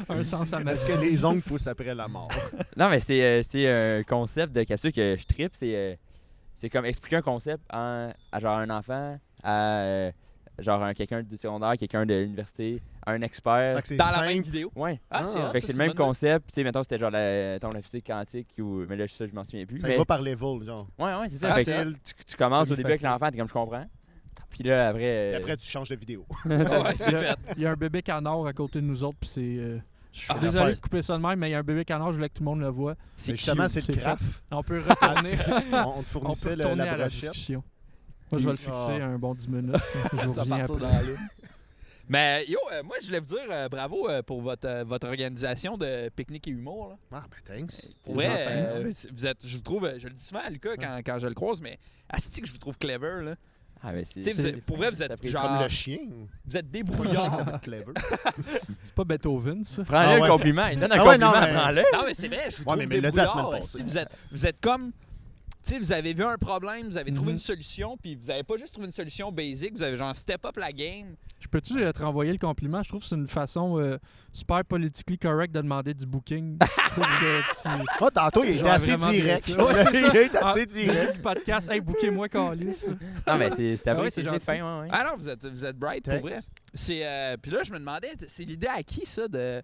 Un sens à Est-ce masque. que les ongles poussent après la mort? non, mais c'est un concept de capsule que je trippe. C'est comme expliquer un concept à genre un enfant, à genre quelqu'un du secondaire, quelqu'un de l'université, un expert. Fait que c'est Dans la même simple. vidéo. Ouais. Ah, c'est hot, Fait que ça, c'est le une même bonne idée. concept. Tu sais, mettons, c'était genre la physique quantique, ou, mais là, ça, je m'en souviens plus. Ça Mais, va par level, genre. ouais, c'est ça. Ah, Fait c'est que hot. tu commences C'est au début avec facile. l'enfant, t'es comme je comprends. Puis là, après. Et après, tu changes de vidéo. Ouais, c'est fait. Il y a un bébé canard à côté de nous autres, puis c'est. Je suis Ah, désolé l'affaire. de couper ça de même, mais il y a un bébé canard, je voulais que tout le monde le voit. C'est Mais justement, cute. c'est c'est le craft. On peut retourner, On te on fournissait peut retourner la à la brochette. discussion. Moi, je vais le fixer Ah. un bon 10 minutes. Je vous Ça reviens partir après. dans l'eau. Mais yo, moi je voulais vous dire bravo pour votre organisation de pique-nique et humour. Là. Ah, ben thanks. Pour vrai, gentil. vous êtes, je le trouve, je le dis souvent à Lucas quand je le croise, mais asti que je vous trouve clever. Là. Ah, mais c'est. Tu sais, vous êtes- pour vrai, vous ça êtes pris- genre- Comme le chien. Vous êtes Ça débrouillard. s'appelle Clever. C'est pas Beethoven, ça. Prends-le Ah ouais. le compliment. Il donne un Ah ouais, compliment, non, mais- prends-le. Non, mais c'est vrai, je vous Ouais, trouve mais il l'a dit la débrouillard. semaine passée. Si vous êtes comme... Tu sais, vous avez vu un problème, vous avez trouvé Mhm. une solution, puis vous avez pas juste trouvé une solution basic, vous avez genre step up la game. Je peux-tu te renvoyer le compliment? Je trouve que c'est une façon super politically correct de demander du booking. Je trouve que tu... Ah, tantôt, il était J'aurais assez vraiment direct. bien ça. Ouais, c'est ça. Il était Ah, assez direct. Du podcast, hey, booker-moi, Calis. Non, mais c'était Ah ouais, vrai, c'est c'est gentil. fin, ouais. Ah non, vous êtes bright pour Thanks. vrai. C'est puis là je me demandais, c'est l'idée à qui ça de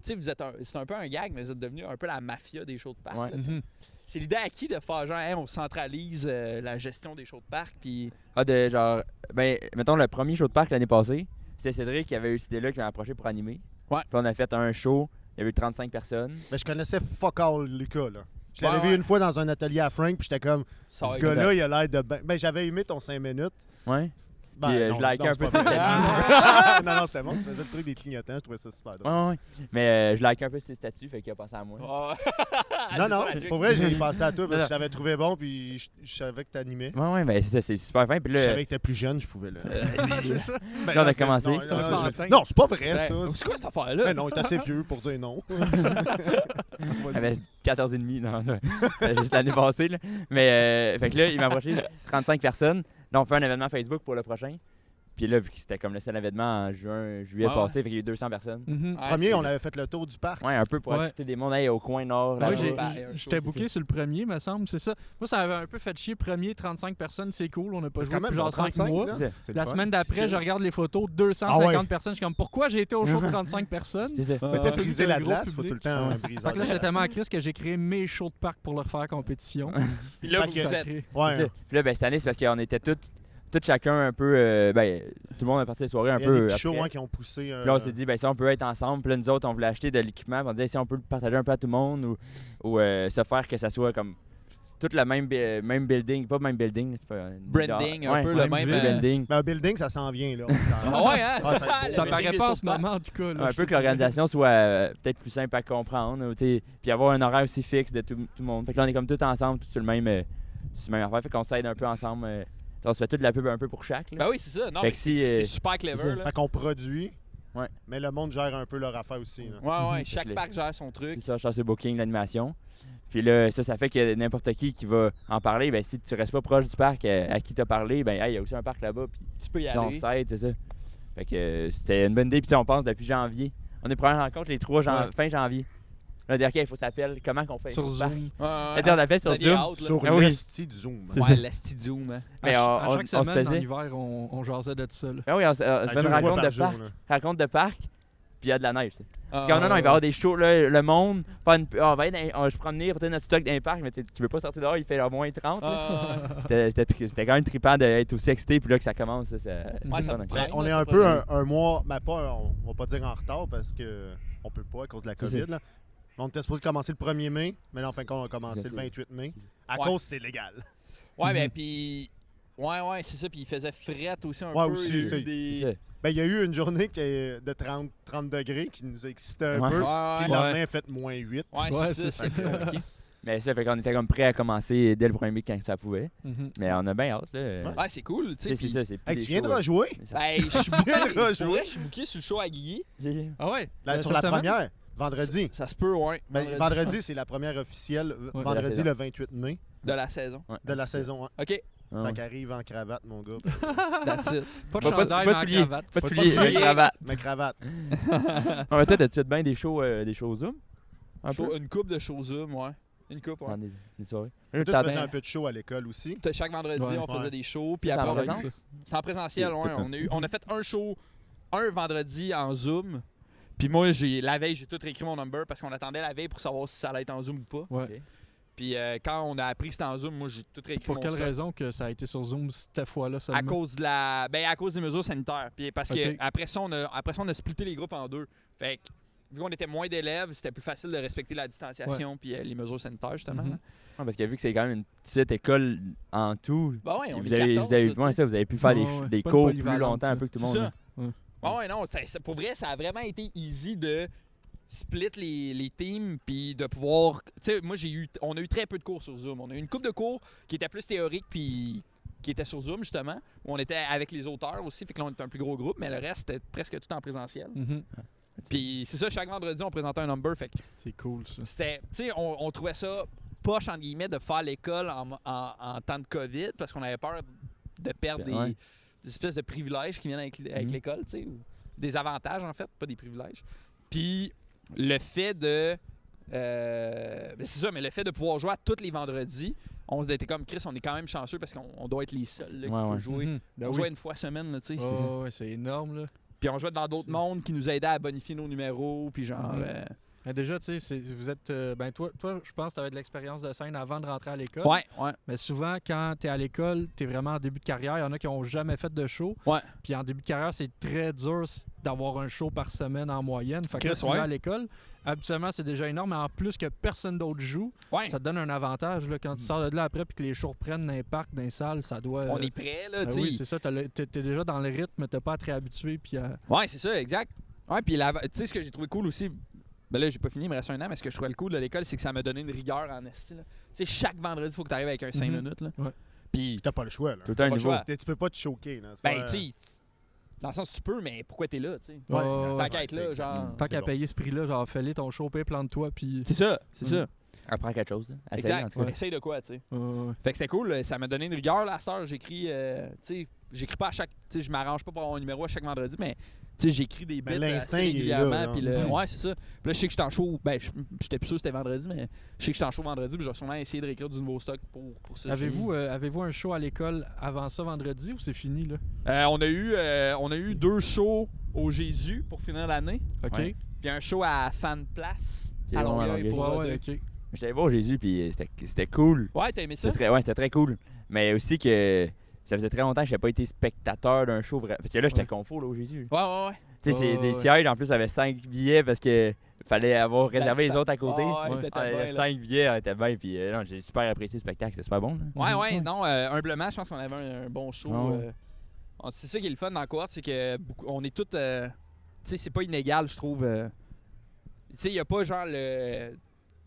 tu sais c'est un peu un gag, mais vous êtes devenu un peu la mafia des shows de parc. Ouais. là, tu sais. C'est l'idée à qui de faire genre hey, on centralise la gestion des shows de parc puis Ah, de genre. Ben, mettons, le premier show de parc l'année passée, c'était Cédric qui avait eu cette idée-là, qui m'a approché pour animer. Ouais. Puis on a fait un show, il y avait eu 35 personnes. Mais je connaissais fuck all Lucas, là. Je l'avais Ouais, vu une fois dans un atelier à Frank, puis j'étais comme, ça ce va être- gars-là, il a l'air de... Ben, j'avais aimé ton 5 minutes. Ouais. Ben, Puis, non, je likais non, un c'est peu pas ses vrai. statuts. Non, c'était bon, tu faisais le truc des clignotants, je trouvais ça super drôle. Ouais. Mais je likais un peu ses statuts, fait qu'il a passé à moi. Ah, Non, c'est non, ça, la trick. pour vrai, j'ai pensé à toi parce Non, que je t'avais trouvé bon, puis je savais que t'animais. Ouais, ben c'est super fin. Puis Je là, savais que t'étais plus jeune, je pouvais le... C'est ça. Ben, là, on a c'était- commencé. non, C'était non, un je- pantin. non, c'est pas vrai, Ouais. ça. C'est quoi cette affaire-là? Ben non, il est assez vieux pour dire non. il avait 14 et demi, non, ça, juste l'année passée. Là. Mais, fait que là, il m'a approché 35 personnes. Là, on fait un événement Facebook pour le prochain. Puis là, vu que c'était comme le seul événement en juillet Ouais. passé, fait qu'il y a eu 200 personnes. Mhm. Ah, Premier, c'est- on avait fait le tour du parc. Ouais, un peu pour Ouais. ajouter des mondes hey, au coin nord. Ouais, là-bas. j'ai- Ben, un J'étais show, booké sur le premier, me semble, c'est ça. Moi, ça avait un peu fait chier. Premier, 35 personnes, c'est cool. On n'a pas C'est joué quand même depuis genre bon, 5 35, mois. là. C'est ça. C'est le La fun. semaine d'après, chill. je regarde les photos, 250 Ah ouais. personnes. Je suis comme, pourquoi j'ai été au show de 35 personnes? C'est ça. Mais t'as Ah, brisé c'est la un gros glace, faut tout public. le temps un Ouais. briseur. Fait que là, de j'étais tellement à glace. crise que j'ai créé mes shows de parc pour leur faire compétition. Puis là, Fait vous que- êtes... Sacré. C'est Ouais. ça. Puis là, ben, cette année, c'est parce qu'on était tous chacun un peu. Ben, tout le monde a parti la soirée un Il y a des peu. petits shows après. hein, qui ont poussé. Puis là, on s'est dit, ben, si on peut être ensemble, puis là, nous autres, on voulait acheter de l'équipement, puis on disait, si on peut le partager un peu à tout le monde, ou se faire que ça soit comme tout le même building, pas même building, c'est pas. Branding, un Ouais, peu le le même même... ville. building. Mais un building, ça s'en vient, là. Ah ouais, hein? Ah, ça- Ça Le paraît building pas en des ce shows de parc. moment, en tout cas. là, Un je peu te que l'organisation soit peut-être plus simple à comprendre, ou, tu sais, puis avoir un horaire aussi fixe de tout le monde. Fait que là, on est comme tous ensemble, tous sur le même affaire, fait qu'on s'aide un peu ensemble. On se fait toute la pub un peu pour chaque. Là. Ben oui, c'est ça. Non, Fait mais que si, c'est euh, super c'est clever, ça. là. Fait qu'on produit, Ouais. mais le monde gère un peu leur affaire aussi. Là. Ouais, ouais, Fait chaque que les- parc gère son truc. C'est ça, chasse le booking, l'animation. Puis là, ça fait que n'importe qui va en parler, ben si tu restes pas proche du parc à qui t'as parlé, ben hey, il y a aussi un parc là-bas, puis Tu peux y on aller. s'aide, c'est ça. Fait que c'était une bonne idée, puis tu sais, on pense depuis janvier. On est première rencontre les 3 fin janvier. On a dit, OK, il faut s'appeler. Comment qu'on fait Sur au parc? Zoom. Ouais, On appelle sur T'as des Zoom. hâtes, là. Sur Ah oui. l'esti du Zoom. C'est Ouais, ça. l'esti Zoom, hein. Mais à on chaque se semaine, en faisait. hiver, on jasait de ça. là. Ah oui, on se Ah, fait deux une fois rencontre par de jour, parc. là. Rencontre de parc, puis il y a de la neige. Ah, Quand non, il va y avoir des shows, là, le monde, faire une, on va je promener, porter notre stock dans les parcs, mais tu veux pas sortir dehors, il fait genre moins 30. là. Ah, C'était quand même trippant d'être aussi excité, puis là que ça commence. Ça, Ouais, ça on me a- prend. On là, est c'est un pas peu vrai. un mois, mais pas, on va pas dire en retard parce que on peut pas à cause de la C'est COVID. Là. On était supposé commencer le 1er mai, mais là, en fin de compte, on a commencé C'est le ça. 28 mai. À Ouais. cause, c'est légal. Ouais, ben puis. Ouais, c'est ça. Puis il faisait frette aussi un Ouais, peu. aussi, il y a eu c'est- des... c'est ça. Ben, il y a eu une journée qui est de 30 degrés qui nous a excité un Ouais. peu. Ouais, Puis ouais. le lendemain, a fait moins 8. Ouais, Ouais, c'est c'est ça. ça. C'est compliqué. Mais ça fait qu'on était comme prêts à commencer dès le premier mai quand ça pouvait. Mhm. Mais on a bien hâte. Là. Ouais, c'est cool. Tu sais, C'est puis- ça, c'est plus Hey, des tu viendras shows, jouer mais ça- Ben, je suis Tu viendras booké. Pour jouer. vrai, je suis booké sur le show à Guigui. Ah ouais? Sur Cette la semaine? première, vendredi. Ça se peut, ouais. Ben, vendredi, c'est la première officielle. Ouais. Vendredi, De la saison. le 28 mai De la saison. Ouais. de la saison 1. OK, Ah, Fait qu'arrive en cravate, mon gars. that's it. Pas de Pas- pas- chandail, pas mais en souliers. cravate. Pas de Pas de souliers, souliers. une cravate. Ma cravate. Ouais, toi, t'as-tu bien des shows Zoom? Un peu? Une coupe de shows Zoom, ouais. Une coupe, dans ouais. des soirées. Toi, tu Là, faisais un peu de show à l'école aussi. Chaque vendredi, Ouais. on faisait Ouais. des shows. Puis C'est en après, présence? c'est en présentiel, Ok, ouais. tout On a fait un show, un vendredi en Zoom. Puis moi, la veille, j'ai tout réécrit mon number parce qu'on attendait la veille pour savoir si ça allait être en Zoom ou pas. Ouais. Ok. Puis quand on a appris que c'était en Zoom, moi, j'ai tout réécrit Pour mon quelle stock. raison que ça a été sur Zoom cette fois-là À seulement? cause de à cause des mesures sanitaires. Puis parce Ok. que après ça, on a splitté les groupes en deux. Fait que vu qu'on était moins d'élèves, c'était plus facile de respecter la distanciation puis les mesures sanitaires justement. Mhm. Ouais, parce que vu que c'est quand même une petite école en tout, Bah ouais, on vous est avez, 14, vous avez, là, tu ouais, sais. ça, vous avez pu faire Ouais, ouais, des c'est pas une cours plus polyvalente, longtemps un là. peu que tout le C'est monde. ça. là. Ouais. Ouais, non, pour vrai, ça a vraiment été easy de split les teams puis de pouvoir. Tu sais, moi, on a eu très peu de cours sur Zoom. On a eu une couple de cours qui étaient plus théoriques puis qui étaient sur Zoom, justement, où on était avec les auteurs aussi, fait que là, on était un plus gros groupe, mais le reste, c'était presque tout en présentiel. Mhm. Puis c'est ça, chaque vendredi, on présentait un number, fait que C'est cool, ça. c'était. Tu sais, on trouvait ça poche, entre guillemets, de faire l'école en temps de COVID parce qu'on avait peur de perdre Ouais. des espèces de privilèges qui viennent avec l'école, tu sais, ou des avantages, en fait, pas des privilèges. Puis le fait de. C'est ça, mais le fait de pouvoir jouer à tous les vendredis, on était comme Chris, on est quand même chanceux parce qu'on doit être les seuls là, qui Ouais, peuvent ouais. jouer. Mhm. Ben On oui. jouait une fois semaine, là, tu sais. Oh, ouais, c'est énorme, là. Puis on jouait dans d'autres mondes qui nous aidaient à bonifier nos numéros, puis genre. Mhm. Mais déjà, tu sais, vous êtes. Ben, toi, je pense que tu avais de l'expérience de scène avant de rentrer à l'école. Ouais, ouais. Mais souvent, quand tu es à l'école, tu es vraiment en début de carrière. Il y en a qui n'ont jamais fait de show. Ouais. Puis en début de carrière, c'est très dur d'avoir un show par semaine en moyenne. Fait que là, Chris, tu vas ouais. à l'école, habituellement, c'est déjà énorme. Mais en plus que personne d'autre joue, Ouais. ça te donne un avantage. Là, quand tu sors de là après puis que les shows reprennent dans les parcs, dans les salles, ça doit. On est prêt, là, Ben tu sais. oui, c'est ça. T'es déjà dans le rythme, t'es pas à te réhabituer. Puis Ouais, c'est ça, exact. Ouais, puis tu sais, ce que j'ai trouvé cool aussi, ben là, j'ai pas fini, il me reste un an, mais ce que je trouvais le cool de l'école, c'est que ça m'a donné une rigueur en esti, là. Tu sais, chaque vendredi, il faut que tu arrives avec un 5 Mhm. minutes, là. Ouais. Puis, T'as pas le choix, là. Tout le temps un Pas le niveau. choix. Tu peux pas te choquer, là. C'est ben, pas- tu sais, dans le sens que tu peux, mais pourquoi t'es là, tu sais? Ouais, Ouais, Tant ouais, qu'à être là, c'est- genre. pas c'est qu'à bon. payer ce prix-là, genre, fais-les ton show, paye, plante-toi. Puis. C'est ça, c'est ça. Apprends quelque chose. Là. Essaye, en Exact. tout cas. Essaye de quoi, tu sais. Ouais. Fait que c'était cool, ça m'a donné une rigueur, là, à cette heure, j'écris, tu sais, j'écris pas à chaque, tu sais, je m'arrange pas pour avoir un numéro à chaque vendredi, mais, tu sais, j'écris des bits l'instinct, assez il est régulièrement, là, puis là. ouais, c'est ça. Puis là, je sais que j'étais en show, ben, j'étais plus sûr que c'était vendredi, mais je sais que j'étais en show vendredi, puis je vais sûrement essayer de réécrire du nouveau stock pour ça. Avez-vous un show à l'école avant ça vendredi ou c'est fini, là? On a eu 2 shows au Jésus pour finir l'année, OK? Ouais. puis un show à Fan Place, Qui est à vraiment à Longueuil, Longueuil. pour Ouais, Rodin. OK. J'étais voir Jésus, puis c'était cool. Ouais, t'as aimé ça? C'était très cool. Mais aussi que ça faisait très longtemps que je n'avais pas été spectateur d'un show. Parce que là, j'étais Ouais. confort là, au Jésus. Ouais, ouais, ouais. Tu sais, c'est Ouais, des ouais. sièges. En plus, j'avais 5 billets parce que fallait avoir réservé les autres à côté. Ouais, Ouais. t'étais Ah, bien, là. 5 billets, on était bien. Puis non, j'ai super apprécié le spectacle. C'était super bon. Là. Ouais, ouais, Ouais. non, humblement, je pense qu'on avait un bon show. Ah ouais. C'est ça qui est le fun dans la cohorte, c'est que on est tous. Tu sais, c'est pas inégal, je trouve. Tu sais, il y a pas genre le.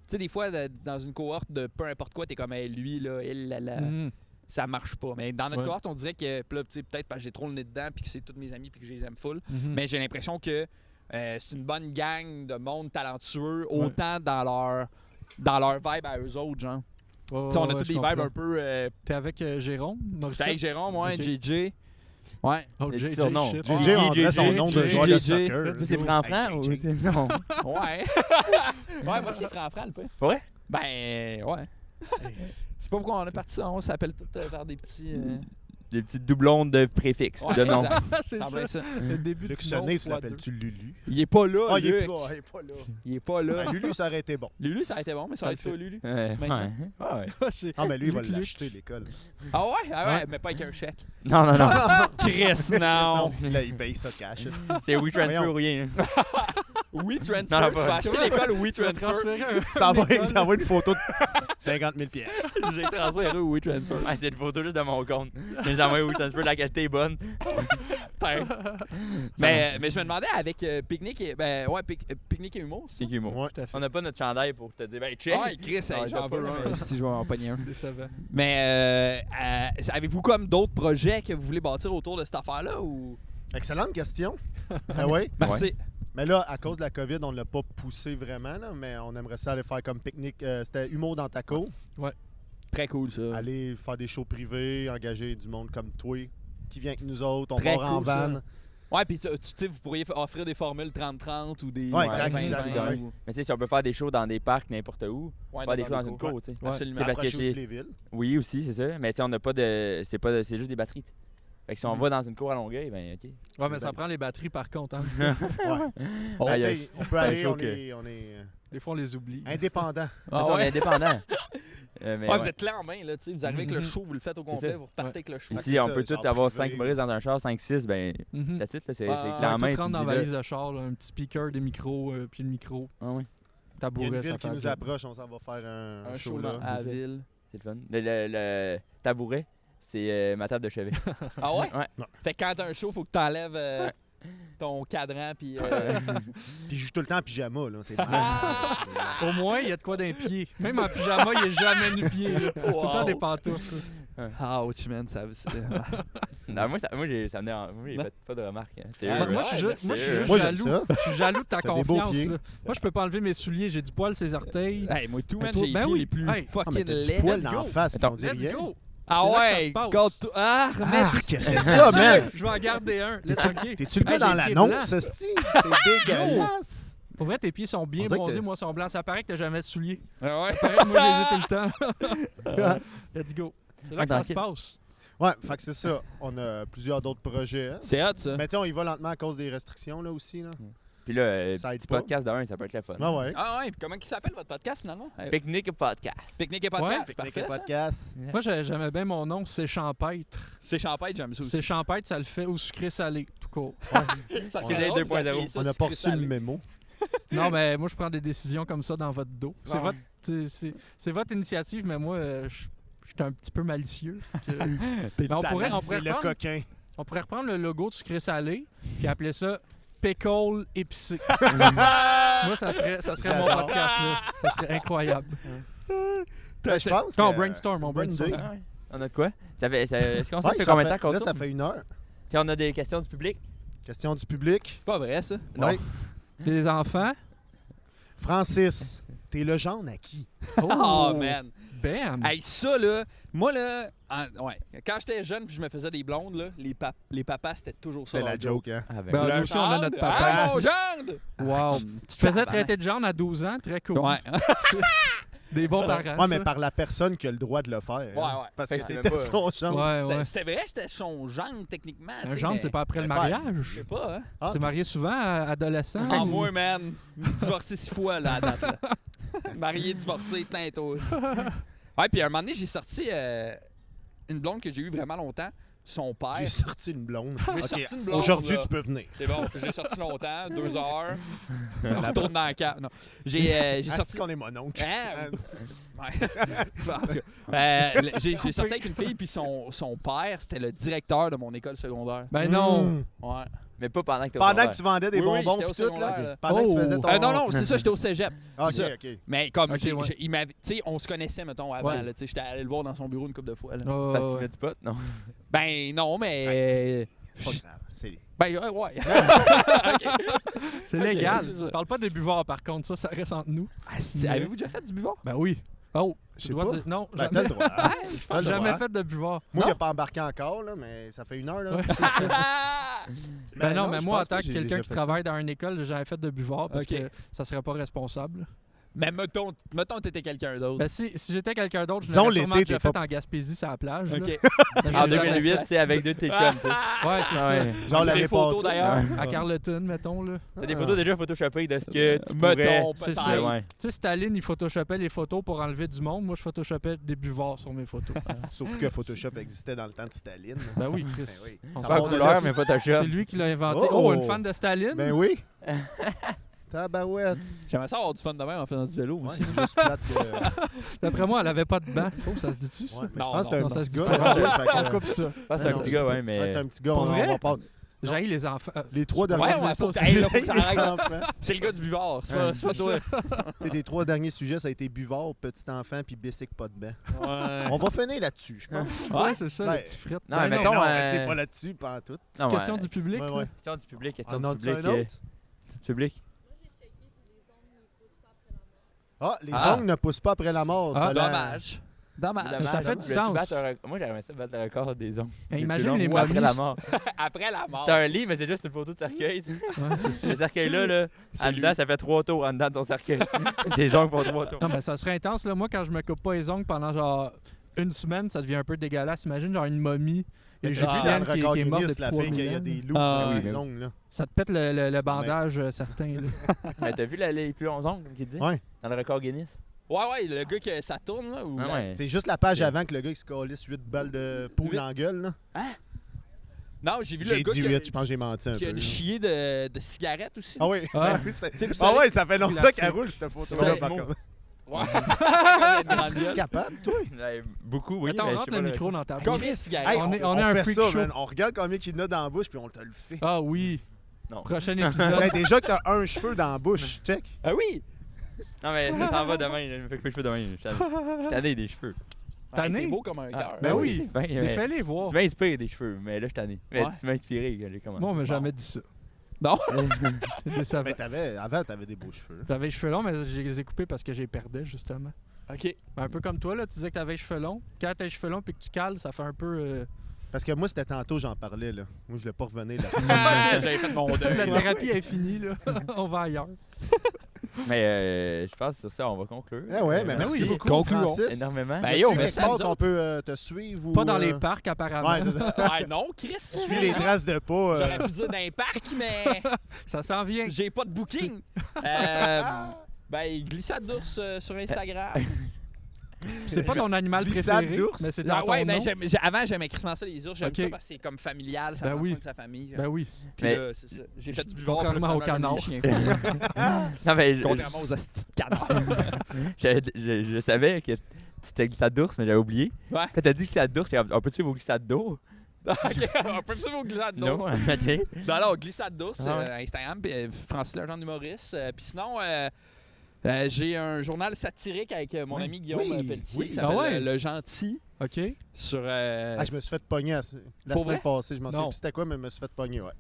Tu sais, des fois, dans une cohorte de peu importe quoi, t'es comme hey, lui, là, elle, là, Mhm. ça marche pas. Mais dans notre Ouais. cohorte, on dirait que, puis là, tu sais, peut-être parce que j'ai trop le nez dedans, puis que c'est tous mes amis, puis que je les aime full. Mhm. Mais j'ai l'impression que c'est une bonne gang de monde talentueux, autant dans leur vibe à eux autres, genre. Ouais, Tu sais, on a ouais, tous je des vibes comprends. un peu. T'es avec Jérôme? J'étais avec Jérôme, ouais, Ok. JJ. Ouais. Oh, Les JJ, surnoms. shit. JJ, on dirait son nom de joueur de JJ. soccer. Ça, c'est Franc-Franc ou Hey, c'est- non? Ouais. Ouais, moi, c'est Franc-Franc, le peu. Ouais? Ben, ouais. C'est pas pourquoi on est parti, on s'appelle tout vers des petits. Des petites doublons de préfixes, Ouais, de noms. exact. C'est Ça semble ça. être ça. Le début Luc du Sonnet, nom tu fois l'appelles-tu Lulu? Il est pas là, Ah, il est Luc. pas là. Il est pas là. Ben, Lulu, ça aurait été bon. Lulu, ça a été bon, mais ça Ça va le être toi, fait. Lulu. Ouais. Maintenant. Ouais. deux. C'est- Ah, mais lui, il va Luc, Luc. l'acheter, l'école. Ah ouais? Ah ouais, Ouais. mais pas avec un chèque. Non, non, non. Chris, non. Là, il paye ça cash. C'est WeTransfer Voyons. ou rien. Oui, transfer. Non, non, Tu pas- vas acheter l'école Oui Tu vas transfer. transférer Ça une école. envoie une photo de 50 000 pièces. J'ai transféré au Oui transfer. Ah, c'est une photo juste de mon compte. Je les envoie WeTransfer, la qualité est bonne. Mais je me demandais avec Picnic et. Ben ouais, Picnic et Humour. C'est qui, moi. Ouais. Tout à fait. On n'a pas notre chandail pour te dire, ben, check. Ah, Chris, hey, Ah, j'en j'ai veux pas, un si je vais en pogner un. Décevant. Mais avez-vous comme d'autres projets que vous voulez bâtir autour de cette affaire-là ou. Excellente question. Ah oui? Merci. Mais là, à cause de la COVID, on ne l'a pas poussé vraiment, là, mais on aimerait ça aller faire comme pique-nique. C'était Humour dans Taco. Très cool ça. Aller faire des shows privés, engager du monde comme toi qui vient avec nous autres. On Très part en cool, ça. van. Ouais, puis tu sais, vous pourriez offrir des formules 30-30 ou des. Ouais, exact, 20-20 exact, ou- ouais. Mais tu sais, si on peut faire des shows dans des parcs, n'importe où, Ouais, faire des dans shows dans des une cours. cour, tu sais. Ouais. Absolument. C'est parce que Approcher aussi c'est- les villes. Oui, aussi, c'est ça. Mais tu sais, on n'a pas de. C'est juste des batteries. tu sais. Fait que si on va dans une cour à Longueuil, ben, ok. Ouais, mais ça prend les batteries par contre. Hein. Ouais. Oh, Aïe, Tu sais, aïe. on peut aller, chaud on que- est Des fois, on les oublie. indépendant. Ah On est ouais? indépendant. Mais Ouais, ouais. vous êtes clé en main, là, tu sais. Vous arrivez avec le show, vous le fêtes au complet, ça. vous repartez avec le show. Puis Ouais, si c'est on ça, peut genre tous avoir privé. 5 humoristes dans un char, 5-6, ben, Mhm. that's it, là, c'est Ouais, clé en Ouais, main. tout tu rentre dans dis la là. valise de char, là, un petit speaker, des micros, puis le micro, Ah ouais, Il y a tabouret, une ça ville fait qui la nous job. approche, on s'en va faire un Un show show là. à la c'est ça. ville. c'est le fun. Le tabouret, c'est ma table de chevet. Ah ouais? Ouais. Non. Fait que quand t'as un show, faut que t'enlèves ton cadran, puis. Puis je joue tout le temps en pyjama, là. C'est Ah! Au moins, il y a de quoi d'un pied. Même en pyjama, il est jamais nu-pied. là. Tout le temps des pantoufles. Ouch, man, ça. Non, moi, ça me dérange. Moi, j'ai pas de remarques. Hein. C'est Ah, Moi, eux, je suis ouais, juste, moi, je suis c'est juste Moi, j'aime jaloux. ça. Je suis jaloux de ta T'as des beaux confiance. pieds. là. Moi, je peux pas enlever mes souliers. J'ai du poil sur les orteils. Hey, moi, tout, man, toi, j'ai les ben pieds oui. les plus Hey. Ah, mais fucking t'as du laids. poil Let's dans la go. face, puis on Let's dit rien. go. Ah C'est là que ça ouais, se passe. garde-toi. Ah, Ah, remets. que c'est ça, man! Je vais en garder un. Let's go. T'es-tu le gars Hey, dans les pieds l'annonce, blancs. ce style? C'est dégueulasse! Pour vrai, tes pieds sont bien On dirait que bronzés, t'as- moi, sont blancs. Ça paraît que t'as jamais de souliers. Ah ouais. Pareil, moi, je les ai tout le temps. Let's go. C'est là que ça se passe. Ouais, fait que c'est ça. On a plusieurs d'autres projets. hein. C'est hot, ça. Mais tu sais, on y va lentement à cause des restrictions, là, aussi, là. Puis là, Ça aide petit pas. podcast d'un, ça peut être le fun. Ah ouais. Ah ouais, puis comment il s'appelle votre podcast, finalement? Pique-nique podcast. Pique-nique et podcast. Pique-nique Parfait, et ça. podcast. Moi, j'aimais bien mon nom, c'est Champêtre. C'est champêtre, j'aime ça aussi. C'est Champêtre, ça le fait au sucré salé, tout court. Ça C'est serait les drôle 2.0. d'appeler ça On n'a pas sucré reçu le salé. mémo. Non, mais moi, je prends des décisions comme ça dans votre dos. C'est Ah. votre, c'est votre initiative, mais moi, je suis un petit peu malicieux. Mais on pourrait C'est le reprendre, coquin. on pourrait reprendre le logo du sucré salé puis appeler ça Pickle épicé. Moi, ça serait mon J'adore. podcast, là. Ça serait incroyable. Ben, je pense Quand on que brainstorm, c'est on une bonne brainstorm. idée. Ah ouais. On a de quoi? Est-ce qu'on sait Ouais, ça fait ça combien de temps qu'on Là, ça tourne? fait 1 heure. Tiens, on a des questions du public. Question du public. C'est pas vrai, ça? Non. Ouais. Des enfants. Francis, t'es le genre à qui? Oh, man. Bam! Hey, ça, là, moi, là, ouais, quand j'étais jeune puis je me faisais des blondes, là, les papas, c'était toujours ça. C'est la leur joke, hein? Ah, ben, Ben, oui. nous aussi, on a notre papa Ah, ici. gendre! Wow! Tu te faisais traiter de genre à 12 ans, très cool. Ouais. Des bons parents. Ouais, mais ça. par la personne qui a le droit de le faire. Ouais, hein. ouais. Parce Fait que que c'est t'étais même pas- son chambre. Ouais, ouais. C'est vrai, j'étais son gendre, techniquement. tu Un sais, genre, mais- c'est pas après le Ouais. Je mariage. sais pas, hein. Ah, T'es marié souvent, adolescent? Ah, ou- moi, man. Divorcé 6 fois, là, à date. Là. Marié, divorcé, plein tour. Ouais, puis à un moment donné, j'ai sorti une blonde que j'ai eue vraiment longtemps. Son père. J'ai sorti une blonde. J'ai Ok, sorti une blonde, aujourd'hui, là. tu peux venir. C'est bon, j'ai sorti longtemps, 2 heures. Je retourne dans le cap. Non. J'ai Ah, sorti. c'est qu'on est mon oncle. Hein? Ouais. En tout cas, j'ai sorti avec une fille, puis son père, c'était le directeur de mon école secondaire. Ben non! Mmh. Ouais. Mais pas pendant que t'es au Pendant secondaire. que tu vendais des Oui, oui, bonbons j'étais pis au tout, là. secondaire, là. Pendant que tu faisais ton... Non, non, c'est ça, j'étais au cégep. Ah, ok, c'est ça. ok. Mais comme, Ok, ouais. il m'avait. Tu sais, on se connaissait, mettons, avant. Ouais. là, tu sais, j'étais allé le voir dans son bureau une couple de fois. Là. Oh, Parce que tu ouais. mets du pot? Non. Ben non, mais. Ouais, C'est pas grave. C'est... Ben ouais. C'est légal. c'est ça. Parle pas des buvards, par contre, ça reste entre nous. Avez-vous déjà fait du buvard? Ben oui. Oh, Je tu sais dois pas. dire. Non, Ben, t'as jamais, le droit. T'as le jamais droit. fait de buvard. Moi, il Non? a pas embarqué encore, là, mais ça fait 1 heure, là. Ouais, c'est ça. Ben non, mais je moi, en pense pas tant que j'ai quelqu'un déjà qui fait travaille dans une école, j'ai jamais fait de buvard parce Ok. que ça serait pas responsable. Mais mettons t'étais quelqu'un d'autre. Ben si j'étais quelqu'un d'autre, je Disons, l'aurais sûrement l'été, déjà t'es fait pas- en Gaspésie, sur la plage. là. Ok. Ben, je En l'ai jamais 2008, fait. tu sais, avec 2 de tes chums, tu sais. Ouais, c'est Ah ça. ouais. Genre Des l'année photos, passée. d'ailleurs. À Carleton, mettons, là. T'as des photos déjà photoshopées de ce que tu pourrais... Mettons, C'est peut-être. ça. Ouais. Tu sais, Staline, il photoshopait les photos pour enlever du monde. Moi, je photoshopais des buvards sur mes photos. Surtout que Photoshop existait dans le temps de Staline. Ben oui, Chris. Ben oui. On Ça s'en Pas part va de couleur, là, mais C'est Photoshop. lui qui l'a inventé. Oh! Oh, une fan de Staline? Ben oui. Tabarouette. J'aimerais ça avoir du fun de même en faisant du vélo Ouais, aussi. c'est juste plate que... D'après moi, elle avait pas de banc. Oh, ça se dit-tu, ça? Ouais, mais Non, je pense que c'est non, un ça se petit dit gars. pas. là-dessus, fait que- On coupe ça. Je pense que c'est Non, un petit c'est- gars, ouais, Ouais, mais... c'est un petit gars, Pour on vrai? va pas... J'haïs les enfants. Les 3 Ouais, derniers... ouais, faut que ça t'ailles là, C'est faut que ça les arrête. enfants. C'est le gars du buvard, c'est Ouais, pas ça, toi. Tu sais, les 3 derniers sujets, ça a été buvard, petit enfant, puis bicycle pas de bain. Ouais. On va finir là-dessus, je pense. Ouais, c'est ça, Ben, les petits frites. non, Ben mais mettons, non, euh, restez pas là-dessus, pas en tout. Non, Question ouais. du public. Ouais, là. ouais. Question du public, question En du as-tu public. un autre? Question du public. Ah, les Ah. ongles ne poussent pas après la mort. Ah, ça a l'air- Dommage. Dommage. ça fait du sens. Moi, j'aimerais ça battre le record des ongles. Hey, Les imagine plus les longs après momies. la mort. Après la mort. T'as un lit, mais c'est juste une photo de cercueil. tu sais. Ouais, c'est ça. Ce cercueil-là, là, C'est en lui. dedans, ça fait 3 tours en dedans de ton cercueil. Ses ongles font 3 tours. Non, mais ça serait intense. Là. Moi, quand je me coupe pas les ongles pendant genre une semaine, ça devient un peu dégueulasse. Imagine genre une momie J'ai vu dans égyptienne le qui record est morte Guinness, depuis la 3000 fille, qu'il y a ans. des loups Ah, dans oui, ses oui. ongles. Là. Ça te pète le C'est bandage certain. Là. Mais t'as vu les plus longs ongles, comme qu'il dit? Ouais. Dans le record Guinness? Ouais, le gars que ça tourne, là. Ou... Ah ouais. C'est juste la page Ok. avant que le gars il se calisse 8 balles de poule Huit. dans la gueule. Là. Non, j'ai vu le J'ai gars dit qui a- 8, je pense que j'ai menti un qui a peu. une là. chier de cigarettes aussi. Ah oui, Ah. oui, c'est- C'est- ah ouais, ça fait longtemps Classique. qu'elle roule cette photo-là C'est par bon. contre. Ouais. Une grande Tu es gueule. capable, toi? Ouais, beaucoup, oui. Attends, mais on je sais rentre pas le micro dans ta bouche. Combien de cigarettes? Hey, On est on un fait freak ça, show. man. On regarde combien qu'il y en a dans la bouche puis on te le fait. Ah oui. Non. Prochain Ben, épisode. déjà que t'as un cheveu dans la bouche. Check. Ah oui! Non, mais ça s'en va demain. Je me fais couper les cheveux demain. Je suis tanné des cheveux. Tanné? T'es beau comme un Ah, cœur. Ben oui. c'est fin, mais Fais-les voir. Tu m'inspires des cheveux, mais là, je suis tanné. Mais Ouais. tu m'as inspiré quand j'ai commencé. Moi, on m'a jamais dit ça. Non? C'est décevant. Ben, avant, t'avais des beaux cheveux. J'avais les cheveux longs, mais je les ai coupés parce que j'ai perdais, justement. OK. Un peu comme toi, là, tu disais que t'avais les cheveux longs. Quand t'as les cheveux longs et que tu cales, ça fait un peu... Parce que moi, c'était tantôt, j'en parlais. Là. Moi, je voulais pas revenir là-dessus. J'avais fait mon deuil. La thérapie est finie, là. On va ailleurs. Mais je pense que sur ça, on va conclure. Eh ouais, mais merci oui. beaucoup, Concluons. Francis. Énormément. Ben, Y yo, a-t-il merci quelque à part vous qu'on peut te suivre ou... Pas dans les parcs, apparemment. Ouais, c'est ça. Ah non, Chris. Suis les traces de pas. J'aurais pu dire dans les parcs, mais Ça s'en vient. j'ai pas de booking. Ben, glissade d'ours sur Instagram. C'est pas ton animal Glissade préféré, d'ours. mais c'est dans Ah ton ouais, ben, nom. avant, j'aimais crissement ça, les ours. J'aime Ok. ça parce que c'est comme familial, ça Ben prend oui. soin de sa famille. Ben oui. Puis Mais- là, c'est ça. J'ai fait du buvard. Contrairement au canard. Non, mais Contrairement aux astis de canard. je savais que c'était glissade d'ours, mais j'avais oublié. Ouais. Quand t'as dit glissade d'ours, on peut suivre vos glissades d'eau? OK, on peut me suivre au glissade d'ours. Non, ok. Non, non, glissade d'ours, Ah ouais. Instagram, puis Francis Legendre humoriste. Puis sinon, j'ai un journal satirique avec mon ami Guillaume Oui, Pelletier. oui. qui s'appelle Ah ouais? Le Gentil. OK. Sur. Ah, je me suis fait pogner la Pour semaine vrai? passée. Je m'en souviens Non. plus c'était quoi, mais je me suis fait pogner, ouais.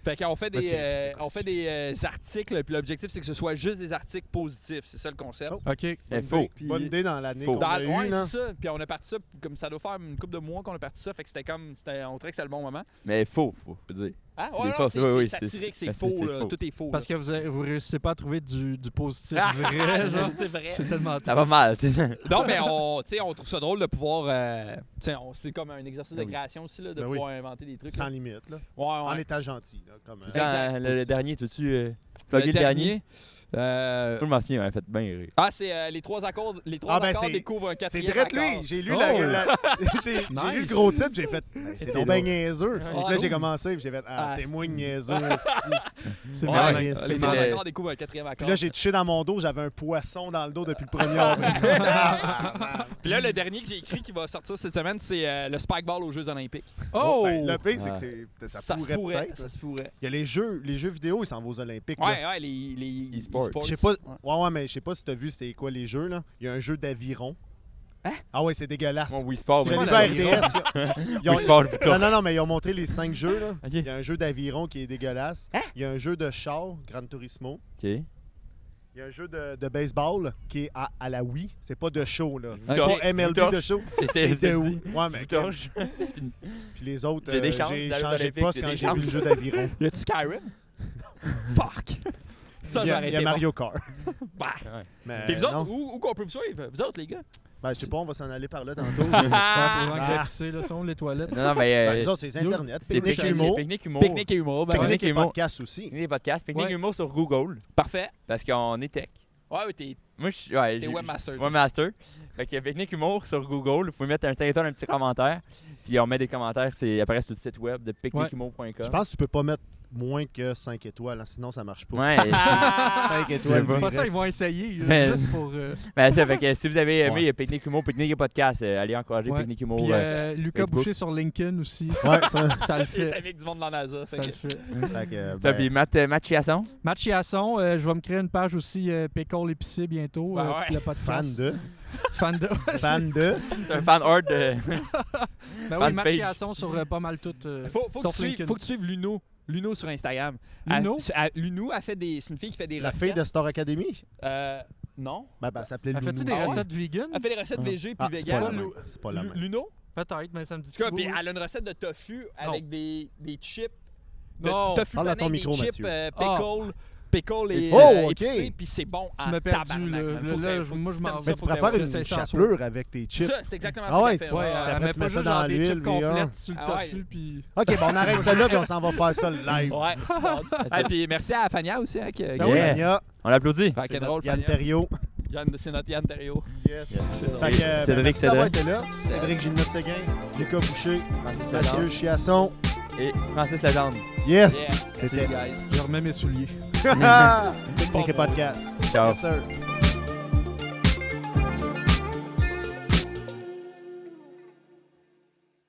Fait qu'on fait Ouais, des, c'est on fait des articles, puis l'objectif, c'est que ce soit juste des articles positifs. C'est ça le concept. Oh. OK. Mais faux. Puis- Bonne idée dans l'année Faux. qu'on a Ouais, eue, là. c'est ça. Puis on a parti ça, comme ça doit faire une couple de mois qu'on a parti ça. Fait que c'était comme. On trouvait que c'était le bon moment. Mais faut dire. Ah, C'est ouais, des non, fausses, c'est oui, oui, c'est c'est- satirique, c'est c'est- faux, c'est là. faux. Tout est faux. Parce que vous réussissez pas à trouver du positif Ah, vrai, genre. c'est vrai. C'est tellement Ça va mal, tu sais. Non, mais on trouve ça drôle de pouvoir. C'est comme un exercice de Ah oui. création aussi, là, de Ben oui. pouvoir inventer des trucs. Sans là. limite, là. Ouais, En ouais. étant gentil, là. Comme, Exact. Le dernier, tu veux-tu plugger le dernier? Tout le m'ancien m'avait fait bien rire. Ah, c'est les trois accords. Les trois Ah, ben, accords c'est- découvrent un C'est quatrième drette accord. lui. J'ai lu, Oh. j'ai lu le Nice. gros titre, j'ai fait. Ben, c'est C'est donc bien drôle. niaiseux. Ouais. Donc là, j'ai commencé, puis j'ai fait. Ah, Ah, c'est c'est- moins niaiseux. esti. C'est Ouais, malin. les C'est trois malin. le- accords découvrent un quatrième accord. Puis là, j'ai touché dans mon dos, j'avais un poisson dans le dos depuis le 1er avril. Puis là, le dernier que j'ai écrit qui va sortir cette semaine, c'est le Spikeball aux Jeux Olympiques. Oh! Ben, le pire, c'est que Ouais. ça Ça se pourrait pourrait. peut-être. Ça se pourrait. Il y a les jeux vidéo, ils s'en vont aux Olympiques. là. Ouais, ouais, les E-sports. Je sais pas. Ouais. Ouais, mais je sais pas si t'as vu c'est quoi les jeux, là. Il y a un jeu d'aviron. Hein? Ah ouais, c'est dégueulasse. Mon Wii Sport, J'ai mais- vu la à RDS. Ils ont- Wii Sport, putain. Non, mais ils ont montré les 5 jeux, là. Ok. Il y a un jeu d'aviron qui est dégueulasse. Hein? Il y a un jeu de char, Gran Turismo. Ok. Il y a un jeu de baseball qui est à la Wii. C'est pas de show, là. C'est Ok. pas MLB Torche. de show. C'est C'est de dit. Wii. Ouais, mais Torche. Puis les autres, J'ai des chances j'ai d'aller aux changé de Olympiques, poste j'ai quand des j'ai vu le chances. jeu d'aviron. Y a-tu Skyrim? Fuck! Ça, Il y a, j'aurais il y a été Mario Kart. Bah. Mais Puis vous autres, non. où qu'on peut me suivre? Vous autres, les gars? Ben, je sais pas, on va s'en aller par là tantôt. Ouais, faut vraiment que Ah. j'aille pisser, là. Sont où les toilettes? Non, non, mais. Ben, nous autres, c'est Internet. c'est Pique-nique Pique-nique humour. Pique-nique humour. Pique-nique et humour. Ben, Pique-nique Pique-nique et humour. podcast aussi. Pique-nique et podcast. Pique-nique Ouais. humour sur Google. Parfait. Parce qu'on est tech. Ouais, ouais, t'es Moi, je suis. Ouais, webmaster. Webmaster. Fait que Pique-nique humour sur Google. Vous pouvez mettre un 5 étoiles, un petit commentaire. Puis on met des commentaires. C'est apparaît sur le site web de pique-niquehumour.com. Je pense que tu peux pas mettre moins que 5 étoiles, hein, sinon ça marche pas. Ouais. 5 C'est étoiles. C'est pas ça, direct. ils vont essayer, là, Mais- juste pour... Ben, ça fait que si vous avez aimé Ouais. Pique-nique humour, Pique-nique et podcast, allez encourager Ouais. Pique-nique humour. Puis Lucas Facebook. Boucher sur LinkedIn aussi. Ouais, ça. Ça le Il est fait. avec du monde dans la NASA. Ça le fait. Fait que, Ça, ben, puis Matt Chiasson. Matt Chiasson, je vais me créer une page aussi Pécole épicé bientôt. Ouais, ouais. Le podcast. fan de. Fan de. Fan de. C'est un fan art de. Ben oui, fan Matt page. Chiasson sur pas mal tout. Faut que sauf tu suives- LinkedIn. faut que tu suives Luno. Luno sur Instagram. Luno? Luno, elle fait des. C'est une fille qui fait des La recettes. fille de Star Academy. Non? Ben, ça s'appelait Elle Luno. fait-tu des Ah ouais? recettes vegan? Elle fait des recettes Ah. VG puis Ah, c'est pas la vegan. même. C'est pas la même. Luno? Peut-être, mais ça me dit En tout cas, oui, puis oui. elle a une recette de tofu avec des chips. Non. Tofu Parle à pané ton avec micro, des chips Mathieu. pickle et Oh, ok. épicé, puis c'est bon Tu en m'as perdu, tabarnak, là. man. Faut Là, que- faut moi, que je tu m'en- t'aimes Mais ça tu pour pourrais tes faire ouais. une c'est sans chapelure avec tes chips. Ça, c'est exactement Ah ça ouais, qu'elle fait. tu Ouais, Ouais, elle après, met tu pas mets ça juste dans genre des l'huile, chips puis, complètes sur le Ah ouais. tofu, puis... OK, bon, on arrête ça là, puis on s'en va faire ça live. Ouais, c'est bon. Et puis merci à Fania aussi. Hein, qui, Ben Yeah. oui, Ania, On l'applaudit. Fait c'est qu'elle est drôle, notre Yann Fania. Thériault. C'est notre Yann Thériault. Yes. C'est drôle. Fait que, Cédric merci d'avoir Cédrin. été là. Cédric Gilles-Séguin, Lucas Boucher, Francis Mathieu Legendre Chiasson. et Francis Legendre. Yes! Yeah. C'était Merci, guys. Je remets mes souliers. Technique et podcast. Ciao. Yes, sir.